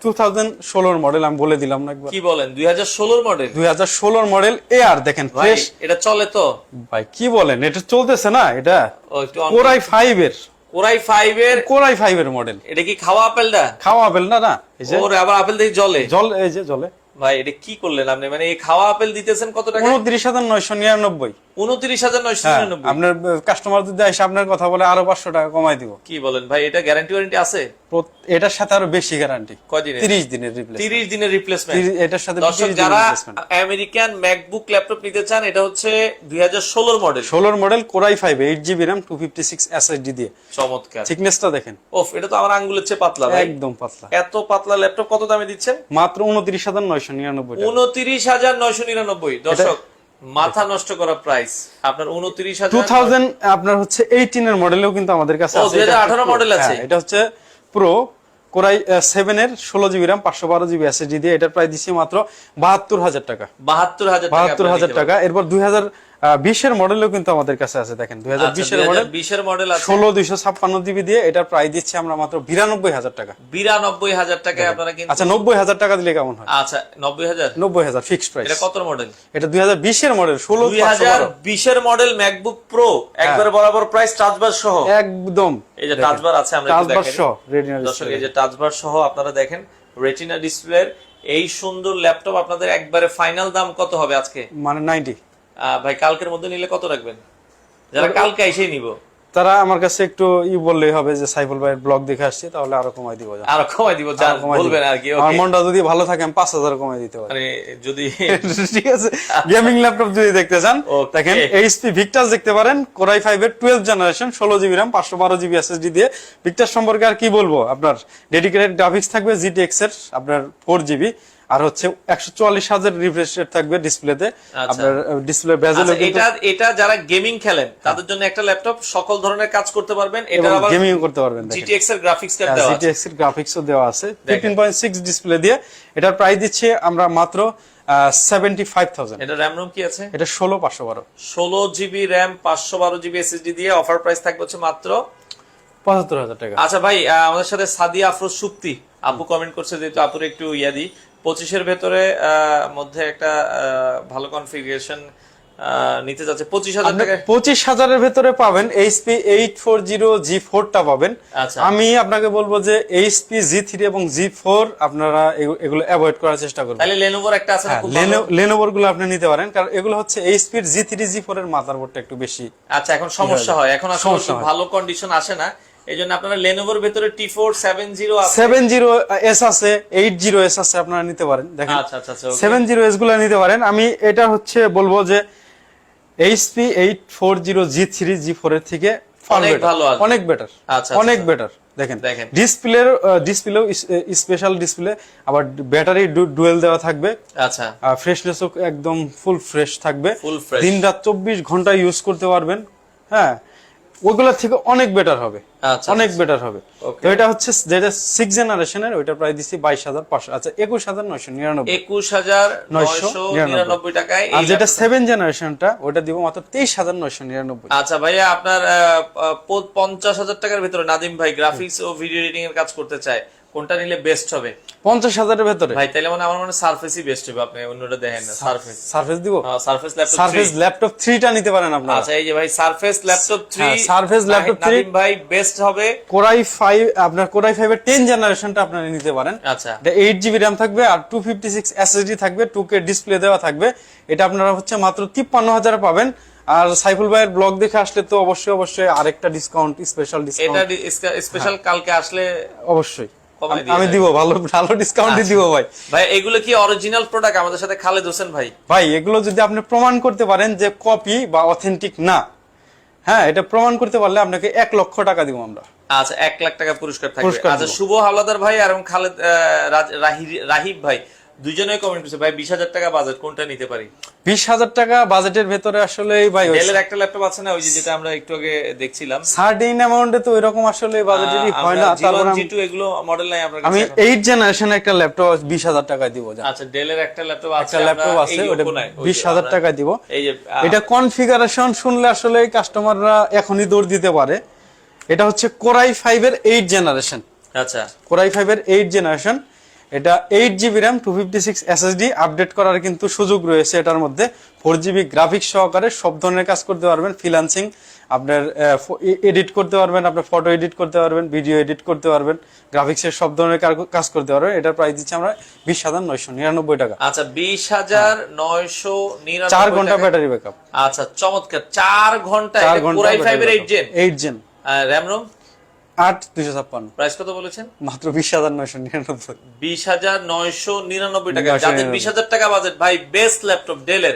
2016 মডেল আমি বলে দিলাম না একবার। কি বলেন, 2016 মডেল? 2016 মডেল এআর দেখেন ফ্রেশ। এটা চলে তো ভাই? কি বলেন, এটা চলতেছে না? এটা Core i5 এর মডেল। এটা কি খাওয়া আপেলটা? খাওয়া আপেল না, এই যে ওরে, আবার আপেল দিয়ে জ্বলে? এই যে জ্বলে। ভাই এটা কি করলেন আপনি? মানে এই খাওয়া আপেল দিতেছেন কত টাকা? 29,999। 29,999। আপনার কাস্টমার যদি এসে আপনার কথা বলে আরো 500 টাকা কমাই দিব। কি বলেন ভাই, এটা গ্যারান্টি ওয়ারেন্টি আছে? এটার সাথে আরো বেশি গ্যারান্টি। কয়দিনের? 30 দিনের রিপ্লেসমেন্ট। 30 দিনের রিপ্লেসমেন্ট। এটার সাথে দর্শক যারা আমেরিকান ম্যাকবুক ল্যাপটপ নিতে চান, এটা হচ্ছে 2016 model. 16 model Core i5 8GB RAM 256 SSD দিয়ে। চমৎকার। থিকনেসটা দেখেন। ওফ, এটা তো আমার আঙ্গুলের চেয়ে পাতলা ভাই। একদম পাতলা। এত পাতলা ল্যাপটপ কত দামে দিচ্ছেন? মাত্র 29,999 টাকা। 29,999। দর্শক মাথা নষ্ট করা প্রাইস। আপনার 29,000 আপনার হচ্ছে 18 এর মডেলেও কিন্তু আমাদের কাছে আছে। 2018 মডেল আছে। এটা হচ্ছে প্রো Core i7 এর 16GB RAM 512GB SSD দিয়ে। এটার প্রাইস দিচ্ছি মাত্র 72,000 টাকা। 72,000 টাকা। এরপর 2020 এর মডেলও কিন্তু আমাদের কাছে আছে। দেখেন 2020 এর মডেল, 20 এর মডেল আছে 16/256GB দিয়ে। এটার প্রাইস দিচ্ছি আমরা মাত্র 92,000 টাকা। 92,000 টাকায় আপনারা কিন্তু। আচ্ছা, 90,000 টাকা দিলে কেমন হয়? আচ্ছা, 90,000। 90,000 ফিক্সড প্রাইস। এটা কত মডেল? এটা 2020 এর মডেল, 2020 এর মডেল ম্যাকবুক প্রো, একবারে বরাবর প্রাইস, টাচ বার সহ। একদম। এই যে টাচ বার আছে, আমরা একটু দেখেন। দর্শক এই যে টাচ বার সহ আপনারা দেখেন, রেটিনা ডিসপ্লের এই সুন্দর ল্যাপটপ আপনাদের একবারে ফাইনাল দাম কত হবে আজকে? মানে 90। ভাই কালকের মধ্যে নিলে কত রাখবেন? যারা কালকে এসেই নিব তারা আমার কাছে একটু বললেই হবে যে সাইফুল ভাইয়ের ব্লগ দেখে আসছে, তাহলে আরো কমাই দিব। আরো কমাই দিব, জান বলবেন আর কি। আমার মনটা যদি ভালো থাকে আমি 5,000 কমাই দিতে পারি। মানে যদি ঠিক আছে, গেমিং ল্যাপটপ যদি দেখতে চান দেখেন HP Victus দেখতে পারেন। Core i5 এর 12 generation, 16GB RAM 512GB SSD দিয়ে। Victus সম্পর্কে আর কি বলবো, আপনার ডেডিকেটেড গ্রাফিক্স থাকবে GTX এর আপনার 4GB, আর হচ্ছে 144,000 রিফ্রেশ রেট থাকবে ডিসপ্লেতে। আপনার ডিসপ্লে বেজেলও কিন্তু এটা যারা গেমিং খেলেন তাদের জন্য একটা ল্যাপটপ, সকল ধরনের কাজ করতে পারবেন। এটা আবার গেমিং করতে পারবেন। GTX এর গ্রাফিক্স কার্ড দেওয়া আছে, GTX এর গ্রাফিক্সও দেওয়া আছে 15.6 ডিসপ্লে দিয়ে। এটার প্রাইস দিচ্ছে আমরা মাত্র 75,000। এটা র‍্যাম রোম কি আছে? এটা 16/512, 16GB RAM 512GB SSD দিয়ে। অফার প্রাইস থাকবে হচ্ছে মাত্র 75,000 টাকা। আচ্ছা ভাই, আমাদের সাথে সাদিয়া আফরোজ সুপ্তি আপু কমেন্ট করছে, যেহেতু আপুর একটু দিই 25 এর ভেতরে মধ্যে একটা ভালো কনফিগারেশন নিতে যাচ্ছে 25,000 টাকা। 25,000 এর ভেতরে পাবেন HP 840G4 টা পাবেন। আমি আপনাকে বলবো যে HP G3 এবং G4 আপনারা এগুলো অ্যাভয়েড করার চেষ্টা করবেন। তাহলে লেনোভোর একটা আছে না, খুব ভালো লেনোভোর গুলো আপনি নিতে পারেন, কারণ এগুলো হচ্ছে HP G3 G4 এর মাদারবোর্ডটা একটু বেশি। আচ্ছা, এখন সমস্যা হয়, এখন আসলে ভালো কন্ডিশন আসে না, এইজন্য আপনারা লেনোভোর ভেতরে T4 70 আছে, 70S আছে, 80S আছে, আপনারা নিতে পারেন। দেখেন আচ্ছা 70S গুলো নিতে পারেন। আমি এটা হচ্ছে বলবো যে HP 840G3 G4 এর থেকে অনেক ভালো, অনেক বেটার। আচ্ছা, অনেক বেটার। দেখেন ডিসপ্লেও স্পেশাল ডিসপ্লে, আবার ব্যাটারি ডুয়েল দেওয়া থাকবে। আচ্ছা, ফ্রেশনেসও একদম ফুল ফ্রেশ থাকবে, দিনরাত 24 ঘন্টা ইউজ করতে পারবেন। হ্যাঁ, ওগুলা থেকে অনেক বেটার হবে, অনেক বেটার হবে। তো এটা হচ্ছে যেটা 6 জেনারেশনের, ওইটা প্রায় দিছি 22,500। আচ্ছা, 21,999, 21,999 টাকায়। আর যেটা 7 জেনারেশনটা ওটা দিব মাত্র 23,999। আচ্ছা ভাইয়া, আপনার 50,000 টাকার ভিতরে নাদিম ভাই গ্রাফিক্স ও ভিডিও এডিটিং এর কাজ করতে চায়, কোনটা নিলে বেস্ট হবে? 50,000 এর ভেতরে ভাই তাইলে আমার মনে সারফেসই বেস্ট হবে। আপনি অন্যটা দেখেন না, সারফেস দিব। সারফেস ল্যাপটপ 3 টা নিতে পারেন আপনারা। আচ্ছা, এই যে ভাই surface laptop 3, surface laptop 3 Nadim ভাই বেস্ট হবে। Core i5 আপনার Core i5 এর 10 জেনারেশনটা আপনারা নিতে পারেন। আচ্ছা, এটা 8GB RAM থাকবে আর 256 SSD থাকবে, 2K ডিসপ্লে দেওয়া থাকবে। এটা আপনারা হচ্ছে মাত্র 53,000 পাবেন। আর সাইফুল ভাইয়ের ব্লগ দেখে আসলে তো অবশ্যই আরেকটা ডিসকাউন্ট, স্পেশাল ডিসকাউন্ট, এটা স্পেশাল কালকে আসলে অবশ্যই কমায় দিয়ে আমি দিব, ভালো ডিসকাউন্টই দিব ভাই। ভাই এগুলো কি অরিজিনাল প্রোডাক্ট? আমাদের সাথে খালেদ হোসেন ভাই। ভাই এগুলো যদি আপনি প্রমাণ করতে পারেন যে কপি বা অথেন্টিক না, হ্যাঁ এটা প্রমাণ করতে পারলে আপনাকে 1 লক্ষ টাকা দিব আমরা। আচ্ছা 1 লাখ টাকা পুরস্কার থাকবে। আচ্ছা শুভ হাওলাদার ভাই আর এবং খালেদ রাহিব ভাই দুইজনেই কমেন্ট করেছে ভাই 20,000 টাকা বাজেট, কোনটা নিতে পারি? 20,000 টাকা বাজেটের ভেতরে আসলে ভাই ডেলের একটা ল্যাপটপ আছে না, ওই যেটা আমরা একটু আগে দেখছিলাম, সার্টেন অ্যামাউন্টে তো এরকম আসলে বাজেটেরই হয় না। তারপর G2 এগুলো মডেল নাই আপনার কাছে? আমি 8 জেনারেশন একটা ল্যাপটপ 20,000 টাকায় দিব। আচ্ছা ডেলের একটা ল্যাপটপ আছে, একটা ল্যাপটপ আছে ওটা 20,000 টাকায় দিব। এই যে এটা কনফিগারেশন শুনলে আসলে কাস্টমাররা এখনই দৌড় দিতে পারে। এটা হচ্ছে কোরাই 5 এর 8 জেনারেশন। আচ্ছা কোরাই 5 এর 8 জেনারেশন, এটা 8GB RAM 256 SSD আপডেট করার কিন্তু সুযোগ রয়েছে এটার মধ্যে। 4GB গ্রাফিক্স সহকারে সব ধরনের কাজ করতে পারবেন, ফ্রিল্যান্সিং আপনার এডিট করতে পারবেন, আপনার ফটো এডিট করতে পারবেন, ভিডিও এডিট করতে পারবেন, গ্রাফিক্সের সব ধরনের কাজ করতে পারবেন। এটার প্রাইস দিচ্ছি আমরা 20,999 টাকা। আচ্ছা 20,999 4 ঘন্টা ব্যাটারি ব্যাকআপ। আচ্ছা চমৎকার, 4 ঘন্টা। এটা কোরাই 5 এর 8 জেন। RAM ROM 8/256। প্রাইস কত বলেছেন? মাত্র 20,999। 20,999 টাকা। যাদের 20,000 টাকা বাজেট ভাই, বেস্ট ল্যাপটপ ডেলের,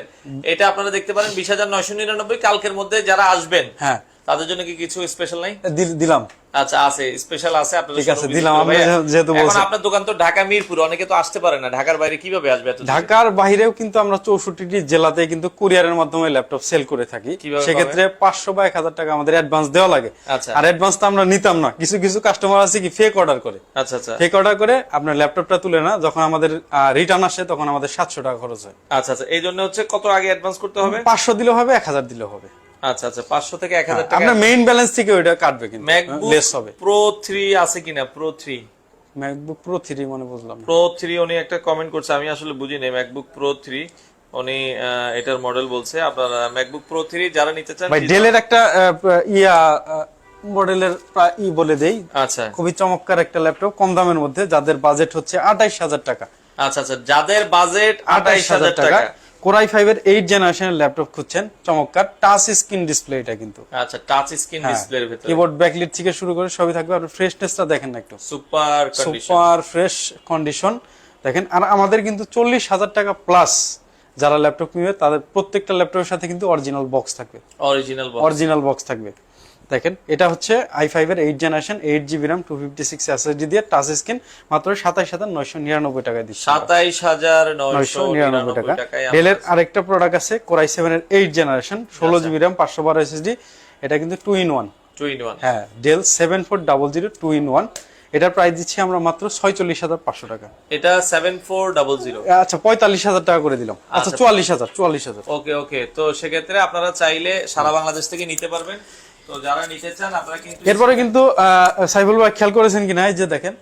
এটা আপনারা দেখতে পারেন 20,999। কালকের মধ্যে যারা আসবেন হ্যাঁ তাদের জন্য কি কিছু স্পেশাল নাই? দিলাম। আচ্ছা আছে, স্পেশাল আছে আপনাদের ঠিক আছে দিলাম। আপনি যেহেতু এখন বলছেন আপনার দোকান তো ঢাকা মিরপুর, অনেকে তো আসতে পারে না, ঢাকার বাইরে কিভাবে আসবে এত দূরে? ঢাকার বাইরেও কিন্তু আমরা 64টি জেলাতে কিন্তু কুরিয়ারের মাধ্যমে ল্যাপটপ সেল করে থাকি। কিভাবে সেক্ষেত্রে 500 বা 1000 টাকা আমাদের অ্যাডভান্স দেওয়া লাগে। আচ্ছা আর অ্যাডভান্স তো আমরা নিতাম না, কিছু কিছু কাস্টমার আছে কি ফেক অর্ডার করে। আচ্ছা আচ্ছা ফেক অর্ডার করে আপনার ল্যাপটপটা তুলে না, যখন আমাদের রিটার্ন আসে তখন আমাদের 700 টাকা খরচ হয়। আচ্ছা আচ্ছা, এই জন্য হচ্ছে কত আগে অ্যাডভান্স করতে হবে? 500 দিলেও হবে, 1000 দিলেও হবে। আচ্ছা আচ্ছা 500 থেকে 1000 টাকা আপনার মেইন ব্যালেন্স থেকে ওইটা কাটবে, কিন্তু ম্যাকবুক লেস হবে। প্রো 3 আছে কিনা? প্রো 3, ম্যাকবুক প্রো 3 মানে বুঝলাম না। প্রো 3 উনি একটা কমেন্ট করছে, আমি আসলে বুঝি নাই। ম্যাকবুক প্রো 3 উনি এটার মডেল বলছে। আপনারা ম্যাকবুক প্রো 3 যারা নিতে চান ভাই ডেলের একটা মডেলের বলে দেই। আচ্ছা খুবই চমৎকার একটা ল্যাপটপ, কম দামের মধ্যে, যাদের বাজেট হচ্ছে 28,000 টাকা। আচ্ছা আচ্ছা, যাদের বাজেট 28,000 টাকা, কোরাই 5 এর 8 জেনারেশনের ল্যাপটপ খুঁজছেন, চমৎকার টাচ স্ক্রিন ডিসপ্লে এটা কিন্তু। আচ্ছা টাচ স্ক্রিন ডিসপ্লের ভিতরে কিবোর্ড ব্যাকলিট থেকে শুরু করে সবই থাকবে। আপনি ফ্রেশনেসটা দেখেন না একটু, super condition, super fresh condition দেখেন। আর আমাদের কিন্তু 40,000 টাকা প্লাস যারা ল্যাপটপ কিনবে তাদের প্রত্যেকটা ল্যাপটপের সাথে কিন্তু অরিজিনাল বক্স থাকবে। অরিজিনাল বক্স থাকবে। দেখেন এটা হচ্ছে i5 এর 8 জেনারেশন 8GB RAM 256 SSD দিয়ে টাচ স্ক্রিন, মাত্র 27,999 টাকায় দিচ্ছি। 27,999 টাকা। টাকায়। ডেলের আরেকটা প্রোডাক্ট আছে কোরাই 7 এর 8 জেনারেশন 16GB RAM 512 SSD, এটা কিন্তু 2 in 1। হ্যাঁ ডেল 7400 2 in 1। এটার প্রাইস দিচ্ছি আমরা মাত্র 46,500 টাকা। এটা 7400। আচ্ছা 45,000 টাকা করে দিলাম। আচ্ছা 44,000। ওকে ওকে, তো সেক্ষেত্রে আপনারা চাইলে সারা বাংলাদেশ থেকে নিতে পারবেন। তো যারা নিতে চান আপনারা কিন্তু এরপরে কিন্তু সাইফুল ভাই খেয়াল করেছেন কিনা, এই যে দেখেন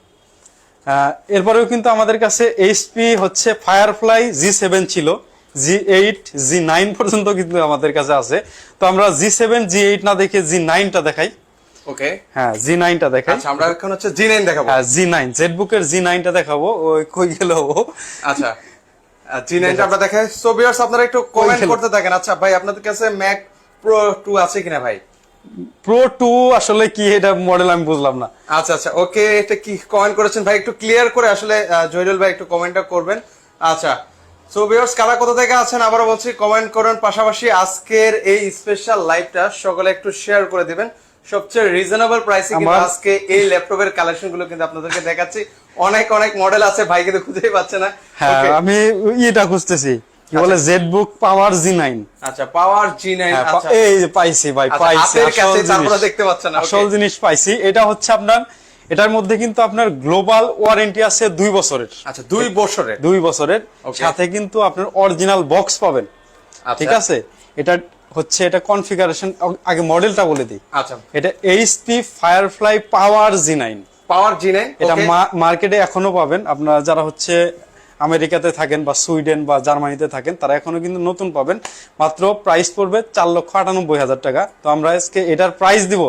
এরপরেও কিন্তু আমাদের কাছে এইচপি হচ্ছে ফায়ারফ্লাই G7 ছিল, G8 G9 পর্যন্ত কিন্তু আমাদের কাছে আছে। তো আমরা G7 G8 না দেখে G9টা দেখাই। ওকে হ্যাঁ G9টা দেখাই। আচ্ছা আমরা এখন হচ্ছে G9 দেখাবো। হ্যাঁ G9 জেটবুকের G9টা দেখাবো। ওই কই গেল ও? আচ্ছা G9টা আমরা দেখাই। সো ভিউয়ার্স আপনারা একটু কমেন্ট করতে থাকেন। আচ্ছা ভাই আপনাদের কাছে ম্যাক প্রো 2 আছে কিনা ভাই? প্রো 2 আসলে কি, এটা মডেল আমি বুঝলাম না। আচ্ছা আচ্ছা ওকে, এটা কি কমেন্ট করেছেন ভাই একটু ক্লিয়ার করে আসলে জয়রুল ভাই একটু কমেন্টটা করবেন। আচ্ছা সো ভিউয়ার্স কারা কোথা থেকে আছেন আবারও বলছি কমেন্ট করুন, পাশাপাশি আজকের এই স্পেশাল লাইভটা সকলে একটু শেয়ার করে দিবেন। সবচেয়ে রিজনেবল প্রাইসে কিন্তু আজকে এই ল্যাপটপের কালেকশন গুলো কিন্তু আপনাদেরকে দেখাচ্ছি। অনেক অনেক মডেল আছে, ভাই কিন্তু খুঁজেই পাচ্ছে না। হ্যাঁ আমি এটা খুঁজতেছি, কি বলে জেটবুক পাওয়ার G9। আচ্ছা পাওয়ার G9। আচ্ছা এই যে পাইছি ভাই, পাইছি হাতের কাছে, তারপরে দেখতে পাচ্ছেন না। আসল জিনিস পাইছি। এটা হচ্ছে আপনার, এটার মধ্যে কিন্তু আপনার গ্লোবাল ওয়ারেন্টি আছে 2 বছরের। আচ্ছা 2 বছরের, 2 বছরের সাথে কিন্তু আপনার অরিজিনাল বক্স পাবেন। ঠিক আছে, এটা হচ্ছে এটা কনফিগারেশন, আগে মডেলটা বলে দিই। আচ্ছা এটা এইচপি ফায়ারফ্লাই পাওয়ার G9। পাওয়ার G9 এটা মার্কেটে এখনো পাবেন। আপনারা যারা হচ্ছে আমেরিকাতে থাকেন বা সুইডেন বা জার্মানিতে থাকেন, তারা এখনো কিন্তু নতুন পাবেন। মাত্র প্রাইস পড়বে 4,98,000 টাকা। তো আমরা আজকে এটার প্রাইস দিব,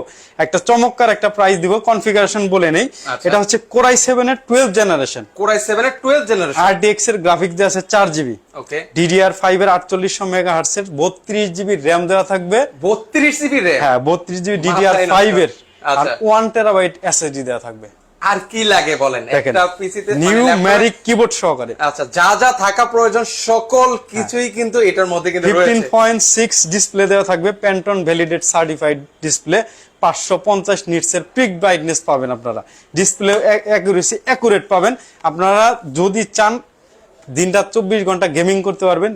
একটা চমৎকার একটা প্রাইস দিব, কনফিগারেশন বলে নেই। এটা হচ্ছে Core i7 এর 12th জেনারেশন, Core i7 এর 12th জেনারেশন, RDX এর গ্রাফিক্স দেওয়া আছে 4GB, ওকে, DDR5 এর 4800 মেগাহার্টজ এর 32GB র‍্যাম দেওয়া থাকবে। 32GB র‍্যাম, হ্যাঁ 32GB DDR5 এর, আর আচ্ছা। 1 টেরাবাইট SSD দেওয়া থাকবে। আর কি লাগে বলেন একটা পিসিতে, নিউমেরিক কিবোর্ড সহকারে। আচ্ছা, যা যা থাকা প্রয়োজন সকল কিছুই কিন্তু এটার মধ্যে কিন্তু রয়েছে। 15.6 ডিসপ্লে দেওয়া থাকবে, প্যান্টন ভ্যালিডেট সার্টিফাইড ডিসপ্লে, 550 নিটস এর পিক ব্রাইটনেস পাবেন আপনারা, ডিসপ্লে অ্যাকুরেসি অ্যাকুরেট পাবেন। আপনারা যদি চান দিনরাত 24 ঘন্টা গেমিং করতে পারবেন,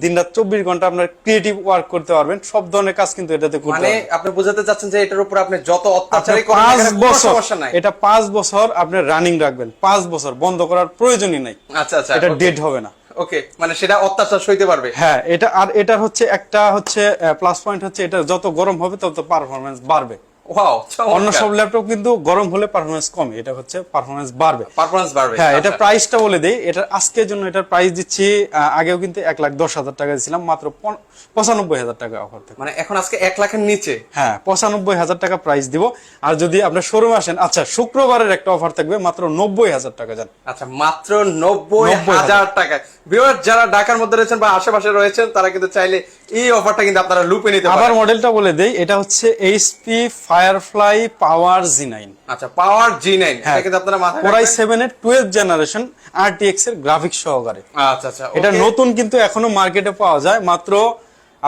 দিনরাত 24 ঘন্টা আপনার ক্রিয়েটিভ ওয়ার্ক করতে পারবেন, সব ধরনের কাজ কিন্তু এটাতে করতে মানে পারবেন। আপনি বোঝাতে চাচ্ছেন যে এটার উপর আপনি যত অত্যাচারই করেন 5 এখানে কোনো বছর, সমস্যা নাই। এটা 5 বছর আপনি রানিং রাখবেন, 5 বছর বন্ধ করার প্রয়োজনই নাই। আচ্ছা আচ্ছা, এটা ডেড হবে না। ওকে, মানে সেটা অত্যাচার সইতে পারবে। হ্যাঁ, এটা আর এটার হচ্ছে একটা হচ্ছে প্লাস পয়েন্ট হচ্ছে এটা যত গরম হবে তত পারফরম্যান্স বাড়বে। ওয়াও, অন্য সব ল্যাপটপ কিন্তু গরম হলে পারফরম্যান্স কমে, এটা হচ্ছে পারফরম্যান্স বাড়বে। পারফরম্যান্স বাড়বে। হ্যাঁ, এটা আচ্ছা। প্রাইসটা বলে দেই, এটা আজকের জন্য এটার প্রাইস দিচ্ছি, আগেও কিন্তু 1,10,000 টাকা দিয়েছিলাম, মাত্র 95,000 টাকা অফার থাকে। মানে এখন আজকে 1 লাখের নিচে। হ্যাঁ, 95,000 টাকা প্রাইস দিব। আর যদি আপনার শোরুমে আসেন, আচ্ছা শুক্রবারের একটা অফার থাকবে, মাত্র 90,000 টাকা যান। আচ্ছা, মাত্র 90,000 টাকা। ভিউয়ার যারা ঢাকার মধ্যে রয়েছেন বা আশেপাশে রয়েছেন তারা কিন্তু চাইলে এই অফারটা কিন্তু আপনারা লুপে নিতে পারেন। আবার মডেলটা বলে দেই, এটা হচ্ছে HP Firefly Power G9। আচ্ছা, পাওয়ার G9, এটা কিন্তু আপনারা মাথায় Core রাখবেন। i7 এর 12th জেনারেশন RTX এর গ্রাফিক্স সহকারে। আচ্ছা আচ্ছা, এটা okay। নতুন কিন্তু এখনো মার্কেটে পাওয়া যায়, মাত্র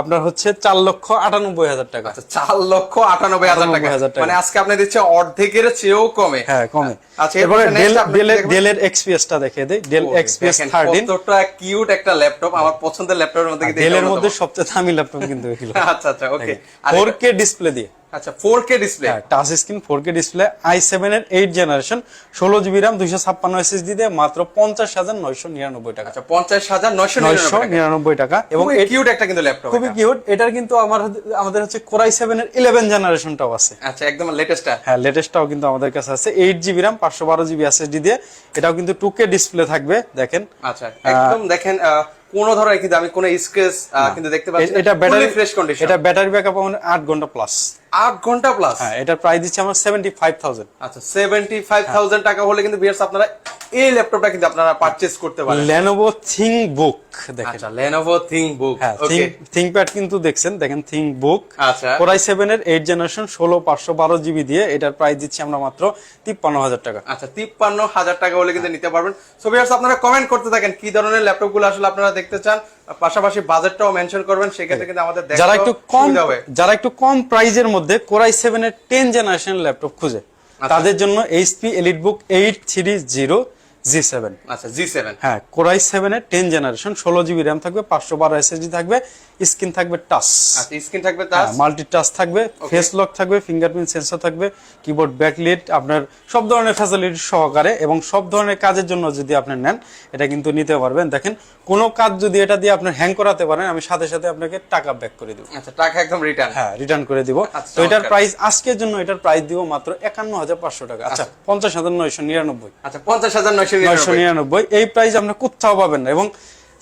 আপনার হচ্ছে 4,98,000 টাকা। আচ্ছা, 4,98,000 টাকা। 98,000 টাকা। মানে আজকে আপনি দিচ্ছে অর্ধেকের চেয়েও কমে। হ্যাঁ, কমে। আচ্ছা, এরপরে next আপনি দেখবেন। ডেল এর XPS টা দেখিয়ে দেই, ডেল XPS দেখেন 13। কতটা কিউট একটা ল্যাপটপ, আমার পছন্দের ল্যাপটপের মধ্যে কিন্তু ডেলের এটা মধ্যে অন্যতম। সবচেয়ে দামি ল্যাপটপ কিন্তু এগুলো। আচ্ছা আচ্ছা, ওকে। 4K ডিসপ্লে দিয়ে, আচ্ছা, 4K ডিসপ্লে, হ্যাঁ touch screen 4K display, i7 এর 8 জেনারেশন, 16GB RAM, 256 SSD দিয়ে মাত্র 50,999 টাকা। আচ্ছা, 50,999 টাকা। এবং এবং কিউট একটা কিন্তু ল্যাপটপ, খুবই কিউট। এটার কিন্তু আমাদের হচ্ছে Core i7 এর 11 জেনারেশনটাও আছে। আচ্ছা, একদম লেটেস্টটা। হ্যাঁ, লেটেস্টটাও কিন্তু আমাদের কাছে আছে, 8GB RAM, 512GB SSD দিয়ে। এটাও কিন্তু 2K ডিসপ্লে থাকবে, দেখেন। আচ্ছা, একদম দেখেন কোন ধরনের কিন্তু আমি কোন স্ক্র্যাচ কিন্তু দেখতে পাচ্ছি না। এটা ব্যাটারি ফ্রেশ কন্ডিশন। এটা ব্যাটারি ব্যাকআপ 8 ঘন্টা প্লাস। 8 ঘন্টা প্লাস। হ্যাঁ, এটার প্রাইস দিচ্ছি আমরা 75,000। আচ্ছা, 75,000 টাকা হলে কিন্তু ভিউয়ার্স আপনারা এই ল্যাপটপটা কিন্তু আপনারা পারচেজ করতে পারেন। Lenovo ThinkBook দেখেন। আচ্ছা, Lenovo ThinkBook, হ্যাঁ, ওকে। ThinkPad কিন্তু দেখছেন, দেখেন ThinkBook। আচ্ছা। Core i7 এর 8 জেনারেশন, 16,512GB দিয়ে এটার প্রাইস দিচ্ছি আমরা মাত্র 53,000 টাকা। আচ্ছা, 53,000 টাকা হলে কিন্তু নিতে পারবেন। সো ভিউয়ার্স আপনারা কমেন্ট করতে থাকেন কি ধরনের ল্যাপটপগুলো আসলে আপনারা দেখতে চান, পাশাপাশি বাজেটটাও মেনশন করবেন, সেক্ষেত্রে কিন্তু আমাদের দেখা যারা একটু কম প্রাইজের মধ্যে Core i7 এর 10 জেনারেশন ল্যাপটপ খুঁজে, তাদের জন্য HP EliteBook 830 G7। আচ্ছা, G7, হ্যাঁ, Core i7 এর 10 জেনারেশন, 16GB RAM থাকবে, 512 SSD থাকবে, স্ক্রিন থাকবে টাচ। আচ্ছা, স্ক্রিন থাকবে টাচ, মাল্টি টাচ থাকবে, ফেস লক থাকবে, ফিঙ্গারপ্রিন্ট সেন্সর থাকবে, কিবোর্ড ব্যাকলিট, আপনার সব ধরনের ফ্যাসিলিটি সহকারে, এবং সব ধরনের কাজের জন্য যদি আপনি নেন এটা কিন্তু নিতে পারবেন। দেখেন, কোনো কাজ যদি এটা দিয়ে আপনি হ্যাং করাতে পারেন, আমি সাথে সাথে আপনাকে টাকা ব্যাক করে দিব। আচ্ছা, টাকা একদম রিটার্ন। হ্যাঁ, রিটার্ন করে দিব। আচ্ছা, তো এটার প্রাইস আজকের জন্য এটার প্রাইস দিব মাত্র 51,500 টাকা। আচ্ছা, 50,999। আচ্ছা, 50,999। 999, এই প্রাইস আপনি কোথাও পাবেন না। এবং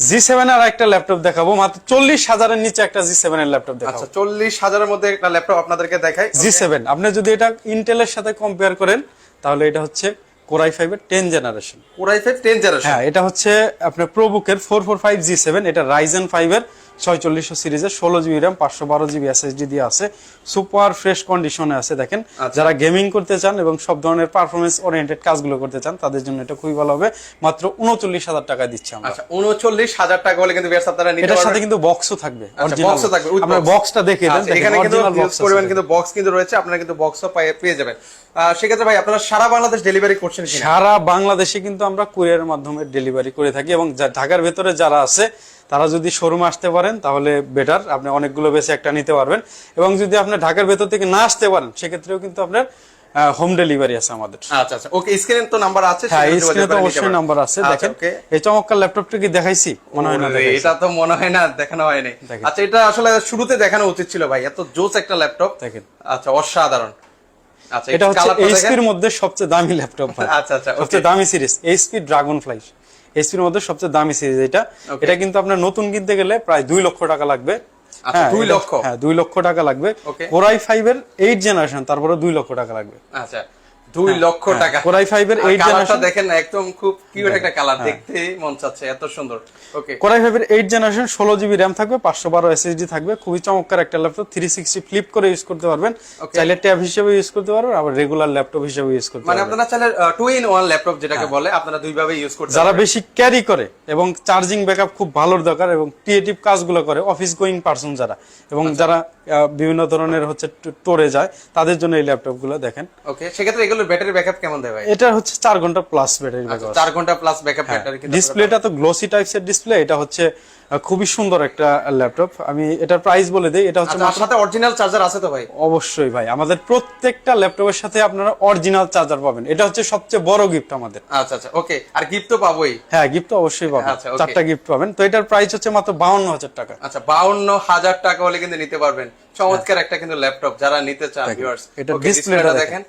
G7 এর একটা ল্যাপটপ দেখাবো, মাত্র 40,000 এর নিচে একটা G7 এর ল্যাপটপ দেখাবো। আচ্ছা, 40,000 এর মধ্যে একটা ল্যাপটপ আপনাদেরকে দেখাই। G7 আপনি যদি এটা ইন্টেলের সাথে কম্পেয়ার করেন, তাহলে এটা হচ্ছে Core i5 এর 10 জেনারেশন। Core i5 10 generation. হ্যাঁ, এটা হচ্ছে আপনার প্রোবুকের 445 G7, এটা Ryzen 5 এর 640 সিরিজের, 16GB RAM, 512GB SSD দিয়ে আছে, সুপার ফ্রেশ কন্ডিশনে আছে। দেখেন, যারা গেমিং করতে চান এবং সব ধরনের পারফরম্যান্স ওরিয়েন্টেড কাজগুলো করতে চান, তাদের জন্য এটা খুবই ভালো হবে। মাত্র 39,000 টাকা দিচ্ছি আমরা। আচ্ছা, 39,000 টাকা হলে কিন্তু ভিউয়ার্স আপনারা নিতে এটার পারবেন। সাথে কিন্তু বক্সও থাকবে, অরিজিনাল বক্সও থাকবে। আমরা বক্সটা দেখিয়ে দেন, দেখেন এখানে কিন্তু অরিজিনাল ইউজ বক্স করবেন, কিন্তু বক্স কিন্তু রয়েছে, আপনারা কিন্তু বক্সও পেয়ে যাবেন। সেক্ষেত্রে ভাই আপনারা সারা বাংলাদেশ ডেলিভারি করছেন কিনা? সারা বাংলাদেশে কিন্তু আমরা কুরিয়ারের মাধ্যমে ডেলিভারি করে থাকি, এবং ঢাকার ভেতরে যারা আছে তারা যদি শোরুমে আসতে পারেন তাহলে বেটার, আপনি অনেকগুলো বেশি একটা নিতে পারবেন। এবং যদি আপনি ঢাকার ভেতর থেকে না আসতে পারেন, সেক্ষেত্রেও কিন্তু আপনার হোম ডেলিভারি আছে আমাদের। আচ্ছা আচ্ছা, ওকে। স্ক্রিনে তো নাম্বার আছে, হ্যাঁ, স্ক্রিনে তো অবশ্যই নাম্বার আছে। দেখেন, এই চমৎকার ল্যাপটপটা কি দেখাইছি? মনে হয় না দেখাইছি। এটা তো মনে হয় না দেখানো হয়নি। আচ্ছা, এটা আসলে শুরুতে দেখানো উচিত ছিল ভাই, এত জোস একটা ল্যাপটপ। দেখেন, আচ্ছা, অসাধারণ। আচ্ছা, এটা হচ্ছে HP এর মধ্যে সবচেয়ে দামি ল্যাপটপ। আচ্ছা আচ্ছা, সবচেয়ে দামি সিরিজ HP ড্রাগনফ্লাই। এইচপির মধ্যে সবচেয়ে দামি সিরিজ এটা। এটা কিন্তু আপনার নতুন কিনতে গেলে প্রায় 2 লক্ষ টাকা লাগবে। আচ্ছা 2 লক্ষ? হ্যাঁ 2 লক্ষ টাকা লাগবে। Okay. Core i5 এর 8 জেনারেশন, তারপরে 2 লক্ষ টাকা লাগবে। আচ্ছা 2 লক্ষ টাকা। Core i5 এর 8 জেনারেশন দেখেন না, একদম খুব কিউট একটা কালার, দেখতে মন চাচ্ছে, এত সুন্দর। ওকে, Core i5 এর 8 জেনারেশন 16 জিবি র‍্যাম থাকবে, 512 এসএসডি থাকবে, খুবই চমৎকার একটা ল্যাপটপ। 360 ফ্লিপ করে ইউজ করতে পারবেন, চাইলে ট্যাব হিসেবে ইউজ করতে পারবেন, আবার রেগুলার ল্যাপটপ হিসেবে ইউজ করতে মানে পারবেন। আপনারা চাইলে 2 in 1 ল্যাপটপ যেটাকে বলে, আপনারা দুই ভাবে ইউজ করতে যারা পারবেন। বেশি ক্যারি করে এবং চার্জিং ব্যাকআপ খুব ভালোর দরকার এবং ক্রিয়েটিভ কাজগুলো করে, অফিস গোয়িং পারসন যারা, এবং যারা বিভিন্ন ধরনের হচ্ছে টোরে যায়, তাদের জন্য এই ল্যাপটপগুলো দেখেন। ওকে, সেক্ষেত্রে এগুলোর ব্যাটারি ব্যাকআপ কেমন দেয় ভাই? এটা হচ্ছে 4 ঘন্টা প্লাস ব্যাটারি ব্যাকআপ। 4 ঘন্টা প্লাস ব্যাকআপ ব্যাটারি। ডিসপ্লেটা তো গ্লোসি টাইপসের ডিসপ্লে, এটা হচ্ছে খুবই সুন্দর একটা ল্যাপটপ। আমি এটার প্রাইস বলে দেই, এটা হচ্ছে তার সাথে অরিজিনাল চার্জার আছে তো ভাই? অবশ্যই ভাই, আমাদের প্রত্যেকটা ল্যাপটপের সাথে আপনারা অরিজিনাল চার্জার পাবেন, এটা হচ্ছে সবচেয়ে বড় গিফট আমাদের। আচ্ছা আচ্ছা, ওকে। আর গিফট তো পাবোই? হ্যাঁ, গিফট তো অবশ্যই পাবেন, আচ্ছা, okay. 4টা গিফট পাবেন। তো এটার প্রাইস হচ্ছে মাত্র 52,000 টাকা। আচ্ছা, 52,000 টাকা হলে কিন্তু নিতে পারবেন চমৎকার একটা কিন্তু ল্যাপটপ যারা নিতে চান ভিউয়ার্স। এটা ওকে, ডিসপ্লেটা ডিসপ্লেটা দেখেন।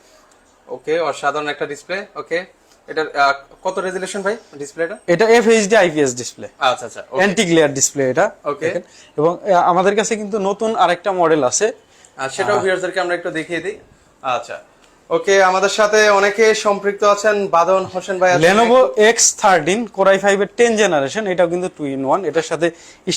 ওকে, অসাধারণ একটা ডিসপ্লে। ওকে, এটার কত রেজোলিউশন ভাই ডিসপ্লেটা? এটা FHD IPS ডিসপ্লে, আচ্ছা আচ্ছা, অ্যান্টি গ্লেয়ার ডিসপ্লে এটা। Okay. দেখেন, এবং আমাদের কাছে কিন্তু নতুন আরেকটা মডেল আছে, আর সেটাও ভিউয়ারদেরকে আমরা একটু দেখিয়ে দিই। আচ্ছা, ওকে, আমাদের সাথে অনেকে সম্পৃক্ত আছেন। বাদন হোসেন ভাই আছেন। Lenovo X13 Core i5 এর 10 জেনারেশন, এটাও কিন্তু 2 in 1। এটার সাথে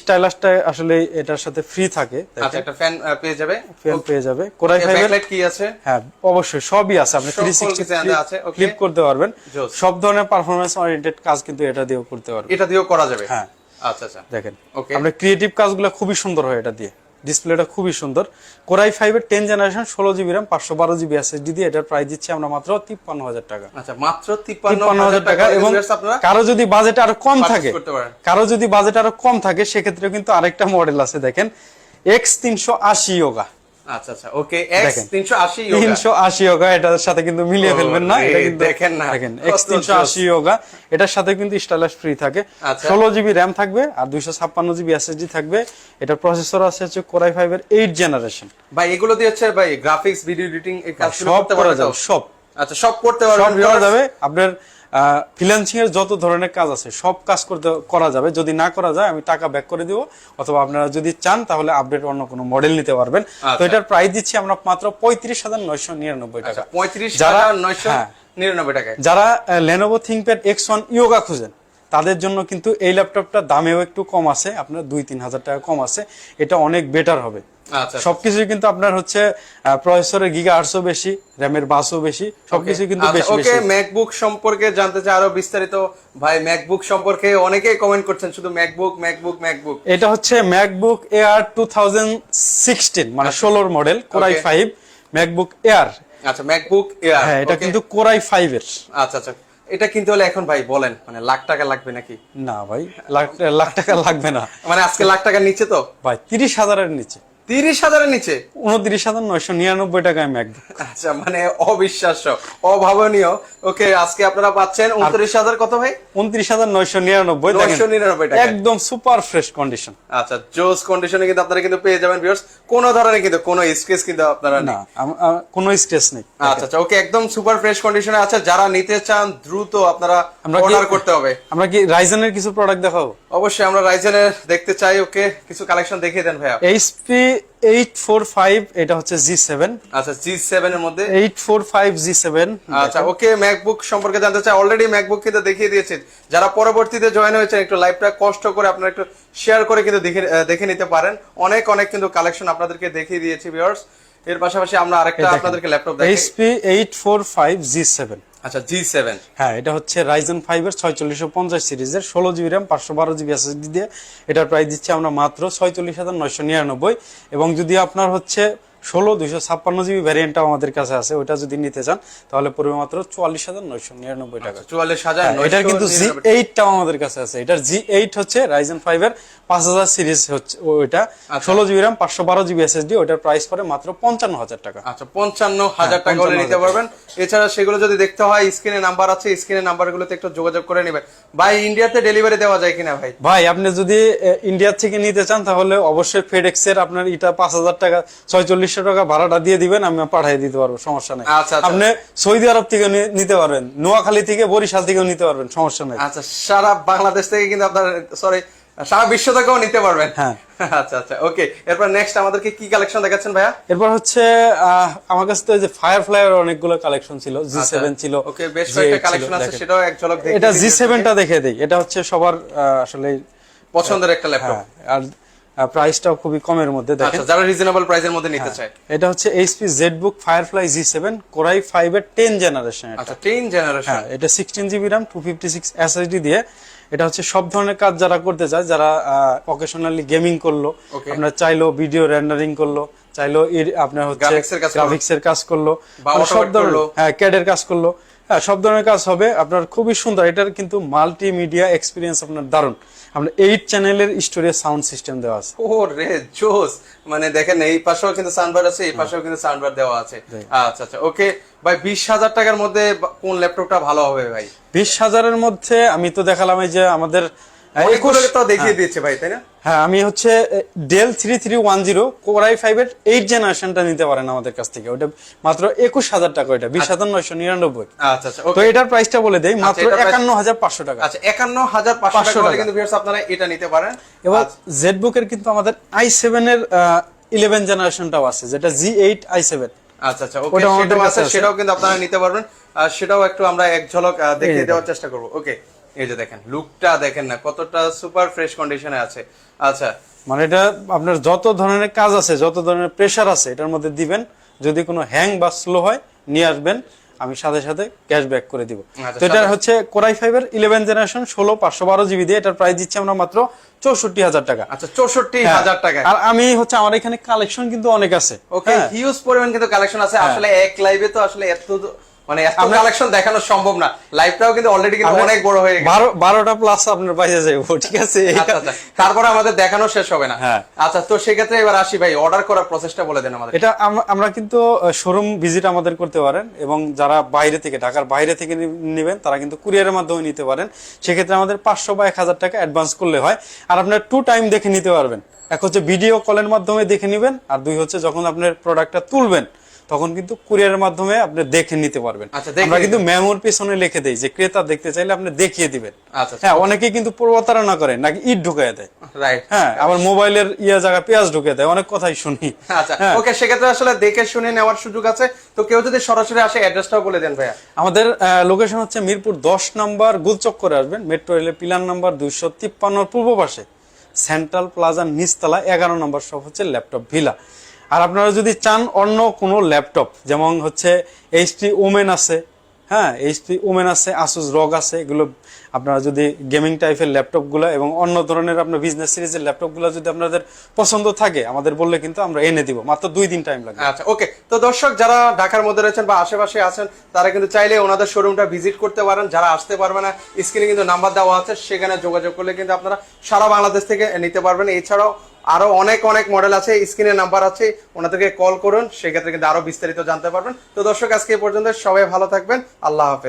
স্টাইলাসটা আসলে এটার সাথে ফ্রি থাকে। আচ্ছা, একটা ফ্যান পেয়ে যাবে, ফ্যান পেয়ে যাবে। Core i5 এর ব্যাকলাইট কি আছে? হ্যাঁ অবশ্যই সবই আছে, আপনি সব 360 কিছু আছে, okay. ফ্লিপ করতে পারবেন, Joss. সব ধরনের পারফরম্যান্স ওরিয়েন্টেড কাজ কিন্তু এটা দিয়েও করতে পারবেন। এটা দিয়েও করা যাবে? হ্যাঁ, আচ্ছা আচ্ছা, দেখেন Okay. আমরা ক্রিয়েটিভ কাজগুলো খুবই সুন্দর হয় এটা দিয়ে, ডিসপ্লেটা খুবই সুন্দর। Core i5 এর 10 generation 16 GB RAM 512 GB SSD দিয়ে এটার প্রাইস দিচ্ছি আমরা মাত্র 53,000 টাকা। আচ্ছা, মাত্র 53,000 টাকা। এবং আপনারা কারো যদি বাজেট আরো কম purchase থাকে, করতে পারেন। কারো যদি বাজেট আরো কম থাকে, সেক্ষেত্রে কিন্তু আরেকটা মডেল আছে, দেখেন X380 Yoga। আচ্ছা আচ্ছা, ওকে, X380 Yoga। 380 Yoga, এটার সাথে কিন্তু মিলিয়ে ফেলবেন না, এটা কিন্তু দেখেন না, দেখেন কত X380 Yoga, এটার সাথে কিন্তু স্টাইলাস ফ্রি থাকে। আচ্ছা। 16 জিবি RAM থাকবে আর 256 জিবি এসএসডি থাকবে। এটার প্রসেসর আছে হচ্ছে Core i5 এর 8 জেনারেশন। ভাই এগুলো দিয়ে হচ্ছে ভাই গ্রাফিক্স, ভিডিও এডিটিং এই কাজগুলো সব করতে করা পারবেন যাবে, তো? সব আচ্ছা, সব করতে সব পারবেন করা viewers? যাবে। আপনার ফ্রিল্যান্সিং এর যত ধরনের কাজ আছে সব কাজ করা যাবে। যদি না করা যায় আমি টাকা ব্যাক করে দিব, অথবা আপনারা যদি চান তাহলে আপডেট অন্য কোনো মডেল নিতে পারবেন। তো আচ্ছা। এটার প্রাইস দিচ্ছি আমরা মাত্র 35,999 টাকা। আচ্ছা, 35,999 টাকায়। যারা Lenovo ThinkPad X1 Yoga খুঁজেন, তাদের জন্য কিন্তু এই ল্যাপটপটা দামেও একটু কম আছে, আপনার 2-3 হাজার টাকা কম আছে, এটা অনেক বেটার হবে। আচ্ছা, সবকিছুই কিন্তু আপনার হচ্ছে প্রসেসরের গিগাহার্টসও বেশি, র্যামের বাসও বেশি, সবকিছু কিন্তু বেশি ওকে, বেশি। ম্যাকবুক সম্পর্কে জানতে চাই আরো বিস্তারিত ভাই। ম্যাকবুক সম্পর্কে অনেকেই কমেন্ট করছেন, শুধু ম্যাকবুক ম্যাকবুক ম্যাকবুক। এটা হচ্ছে ম্যাকবুক এয়ার 2016, মানে 16 model, Core i5 MacBook air. আচ্ছা, ম্যাকবুক এয়ার। হ্যাঁ, এটা কিন্তু Core i5 এর। আচ্ছা আচ্ছা, এটা কিনতে হলে এখন ভাই বলেন মানে লাখ টাকা লাগবে নাকি? না ভাই, লাখ টাকা লাগবে না মানে আজকে লাখ টাকার নিচে তো ভাই, 30,000-এর নিচে, 30,000-এর নিচে 29,999 টাকায় ম্যাকবুক। আচ্ছা, মানে অবিশ্বাস্য, অভাবনীয়। ওকে, আজকে আপনারা পাচ্ছেন 29,000 কত ভাই? 29,999 999 টাকা। একদম সুপার ফ্রেশ কন্ডিশন। আচ্ছা, জোস কন্ডিশনে কিন্তু আপনারা কিন্তু পেয়ে যাবেন ভিউয়ার্স। কোন ধরনের কিন্তু কোনো স্ক্র্যাচ কিন্তু আপনারা না, নেই। কোনো স্ক্র্যাচ নেই। আচ্ছা আচ্ছা, ওকে, একদম সুপার ফ্রেশ কন্ডিশনে আছে। যারা নিতে চান দ্রুত আপনারা অর্ডার করতে হবে। আমরা কি রাইজেনের কিছু প্রোডাক্ট দেখাবো? অবশ্যই আমরা রাইজেনের দেখতে চাই। ওকে, কিছু কালেকশন দেখিয়ে দেন ভাইয়া। HP 845, এটা হচ্ছে G7। আচ্ছা, G7 এর মধ্যে 845 G7। আচ্ছা, ওকে, ম্যাকবুক সম্পর্কে জানতে চাই। অলরেডি ম্যাকবুক কিন্তু দেখিয়ে দিয়েছি। যারা পরবর্তীতে জয়েন হয়েছে একটু লাইভটা কষ্ট করে আপনারা একটু শেয়ার করে কিন্তু দেখে নিতে পারেন। অনেক কিন্তু কালেকশন আপনাদেরকে দেখিয়ে দিয়েছি ভিউয়ার্স। এর পাশাপাশি আমরা আরেকটা আপনাদেরকে ল্যাপটপ দেখাই। HP 845 G7। আচ্ছা, G7। হ্যাঁ, এটা হচ্ছে Ryzen 5 এর 4650 সিরিজের 16 জিবি RAM 512 জিবি এসএসডি দিয়ে এটার প্রাইস দিচ্ছি আমরা মাত্র 46,999। এবং যদি আপনার হচ্ছে 256 জিবি ভ্যারিয়েন্টটাও আমাদের কাছে আছে, ওইটা যদি নিতে চান তাহলে পড়বে মাত্র 44,999 টাকা। 44,999। এটার কিন্তু G8 টাও আমাদের কাছে আছে। এটার G8 হচ্ছে Ryzen 5 এর 5000 সিরিজ হচ্ছে ওইটা, 16 জিবি RAM 512 জিবি এসএসডি, ওইটার প্রাইস পড়ে মাত্র 55,000 টাকা। আচ্ছা, 55,000 টাকা হলে নিতে পারবেন। এছাড়া সেগুলো যদি দেখতে হয় স্ক্রিনে নাম্বার আছে, স্ক্রিনে নাম্বারগুলোতে একটু যোগাযোগ করে নেবেন। ভাই, ইন্ডিয়াতে ডেলিভারি দেওয়া যায় কিনা ভাই? ভাই, আপনি যদি ইন্ডিয়া থেকে নিতে চান তাহলে অবশ্যই ফেডেক্স এর আপনার এটা 5,000 টাকা, 46 2,500 টাকা ভাড়াটা দিয়ে দিবেন, আমি পাঠিয়ে দিতে পারবো, সমস্যা নাই। আচ্ছা, আচ্ছা। আপনি সৌদি আরব থেকে নিতে পারবেন, নোয়াখালী থেকে, বরিশাল থেকেও নিতে পারবেন, সমস্যা নাই। আচ্ছা, সারা বাংলাদেশ থেকে কিন্তু আপনার, সরি, সারা বিশ্ব থেকেও নিতে পারবেন। হ্যাঁ। আচ্ছা আচ্ছা, ওকে। এরপর নেক্সট আমাদেরকে কি কালেকশন দেখাচ্ছেন ভাইয়া? এরপর হচ্ছে আমার কাছে তো এই যে ফায়ারফ্লাই এর অনেকগুলো কালেকশন ছিল, G7 ছিল, ওকে, বেশ কয়েকটা G8 কালেকশন ছিল, আছে, দেখেন। সেটাও এক ঝলক দেখে এটা দিই। G7 টা দেখে দেই, এটা হচ্ছে সবার আসলে পছন্দের একটা ল্যাপটপ। হ্যাঁ, আর প্রাইসটাও খুবই কমের মধ্যে, দেখেন। আচ্ছা, যারা রিজনেবল প্রাইসের মধ্যে নিতে চায়। এটা হচ্ছে HP ZBook Firefly G7 Core i5 এর 10 জেনারেশন। আচ্ছা, 10 জেনারেশন। হ্যাঁ, এটা 16 জিবি RAM 256 SSD দিয়ে। এটা হচ্ছে সব ধরনের কাজ যারা করতে চায়, যারা অকেশনালি গেমিং করলো, Okay. আপনার চাইলো ভিডিও রেন্ডারিং করলো, চাইলো আপনার হচ্ছে Graphics এর কাজ করলো। গ্রাফিক্সের কাজ করলো, বা মানে সব automate ধরনের, করলো। হ্যাঁ, CAD এর কাজ করলো, হ্যাঁ, সব ধরনের কাজ হবে আপনার। খুবই সুন্দর, এটার কিন্তু মাল্টিমিডিয়া এক্সপিরিয়েন্স আপনার দারুণ। আপনার 8 চ্যানেলের স্টোরেজ সাউন্ড সিস্টেম দেওয়া আছে। ও রে, জোস। মানে দেখেন, এই পাশেও কিন্তু সাউন্ডবার আছে, এই পাশেও কিন্তু সাউন্ডবার দেওয়া আছে। আচ্ছা আচ্ছা, ওকে ভাই। 20,000 টাকার মধ্যে কোন ল্যাপটপটা ভালো হবে ভাই? 20,000-এর মধ্যে আমি তো দেখালাম এই যে আমাদের অনেকগুলো তো দেখিয়ে দিয়েছে ভাই, তাই না? হ্যাঁ, আমি হচ্ছে ডেল 3310 Core i5 এর 8 জেনারেশনটা নিতে পারেন আমাদের কাছ থেকে। ওটা মাত্র 21,000 টাকা, ওটা 20,999। আচ্ছা আচ্ছা, তো ওকে। এটার প্রাইসটা বলে দেই, মাত্র এটার price- 51,500 টাকা। আচ্ছা, 51,500 টাকা হলে কিন্তু ভিউয়ার্স আপনারা এটা নিতে পারেন। এবার ZBook এর কিন্তু আমাদের i7 এর 11 জেনারেশনটাও আছে, যেটা G8 i7। আচ্ছা আচ্ছা, ওকে, ওটা আমাদের সেটাও কাছে আছে, আছে। সেটাও কিন্তু আপনারা নিতে পারবেন। আর সেটাও একটু আমরা এক ঝলক দেখিয়ে দেওয়ার চেষ্টা করব। ওকে, এই যে দেখেন, লুকটা দেখেন না, কতটা সুপার ফ্রেশ কন্ডিশনে আছে। আচ্ছা, মানে এটা আপনার যত ধরনের কাজ আছে, যত ধরনের প্রেসার আছে এটার মধ্যে দিবেন, যদি কোনো হ্যাং বা স্লো হয় নিয়ে আসবেন, আমি সাথে সাথে ক্যাশব্যাক করে দিব। আচ্ছা, তো এটা হচ্ছে Core i5 এর 11 জেনারেশন 16/512 জিবি দিয়ে, এটার প্রাইস দিচ্ছি আমরা মাত্র 64,000 টাকা। আচ্ছা, 64,000 টাকা। আর আমি হচ্ছে আমার এখানে কালেকশন কিন্তু অনেক আছে। ওকে, হিউজ পরিমাণ কিন্তু কালেকশন আছে। আসলে এক লাইভে তো আসলে এত মানে এত কালেকশন দেখানো সম্ভব না। লাইভটাও কিন্তু অলরেডি কিন্তু অনেক বড় হয়ে গেছে। 12টা প্লাস আপনার পাইয়ে যাবো, ঠিক আছে? আচ্ছা আচ্ছা, তারপরে আমাদের দেখানো শেষ হবে না। হ্যাঁ। আচ্ছা, তো সেক্ষেত্রে এবার আসি ভাই, অর্ডার করার প্রসেসটা বলে দেন আমাদের। এটা আমরা কিন্তু শোরুম ভিজিট আমাদের করতে পারেন, এবং যারা বাইরে থেকে, ঢাকার বাইরে থেকে নেবেন, তারা কিন্তু কুরিয়ারের মাধ্যমে নিতে পারেন। সেক্ষেত্রে আমাদের 500 বা 1,000 টাকা অ্যাডভান্স করলে হয়। আর আপনার 2 টাইম দেখে নিতে পারবেন। এক হচ্ছে ভিডিও কলের মাধ্যমে দেখে নেবেন, আর 2 হচ্ছে যখন আপনার প্রোডাক্টটা তুলবেন তখন কিন্তু কুরিয়ারের মাধ্যমে আপনি দেখে নিতে পারবেন। আচ্ছা, আমরা কিন্তু মেমোর পিছনে লিখে দেই যে ক্রেতা দেখতে চাইলে আপনি দেখিয়ে দিবেন। আচ্ছা, হ্যাঁ, অনেকে কিন্তু প্রতারণা করে, নাকি ইট ঢুকায় দেয়। রাইট। হ্যাঁ, আবার মোবাইলের জায়গা পেঁয়াজ ঢুকে দেয়, অনেক কথাই শুনি। আচ্ছা, হ্যাঁ। ওকে, সেক্ষেত্রে আসলে দেখে শুনে নেওয়ার সুযোগ আছে। তো কেউ যদি সরাসরি আসে, অ্যাড্রেসটাও বলে দেন ভাইয়া। আমাদের লোকেশন হচ্ছে মিরপুর 10 নম্বর গুলচক্করে আসবেন, মেট্রো রেলের পিলার নাম্বার 253 পূর্ব পাশে, সেন্ট্রাল প্লাজার নিচতলা 11 নম্বর শপ হচ্ছে ল্যাপটপ ভিলা। আর আপনারা যদি চান অন্য কোনো ল্যাপটপ, যেমন হচ্ছে HP ওমেন আছে, হ্যাঁ, HP ওমেন আছে, Asus ROG আছে, এগুলো আপনারা যদি গেমিং টাইপের ল্যাপটপগুলো এবং অন্য ধরনের আপনার বিজনেস সিরিজের ল্যাপটপগুলো যদি আপনাদের পছন্দ থাকে, আমাদের বললে কিন্তু আমরা এনে দিব, মাত্র 2 দিন টাইম লাগবে। আচ্ছা, ওকে। তো দর্শক যারা ঢাকার মধ্যে রয়েছেন বা আশেপাশে আছেন, তারা কিন্তু চাইলে ওনাদের শোরুমটা ভিজিট করতে পারেন। যারা আসতে পারবে না, স্ক্রিনে কিন্তু নাম্বার দেওয়া আছে, সেখানে যোগাযোগ করলে কিন্তু আপনারা সারা বাংলাদেশ থেকে নিতে পারবেন। এছাড়াও আরো অনেক অনেক মডেল আছে, স্ক্রিনে নাম্বার আছে, ওনাদেরকে কল করুন, সেক্ষেত্রে কিন্তু আরো বিস্তারিত জানতে পারবেন। তো দর্শক, আজকে এই পর্যন্ত, সবাই ভালো থাকবেন, আল্লাহ হাফেজ।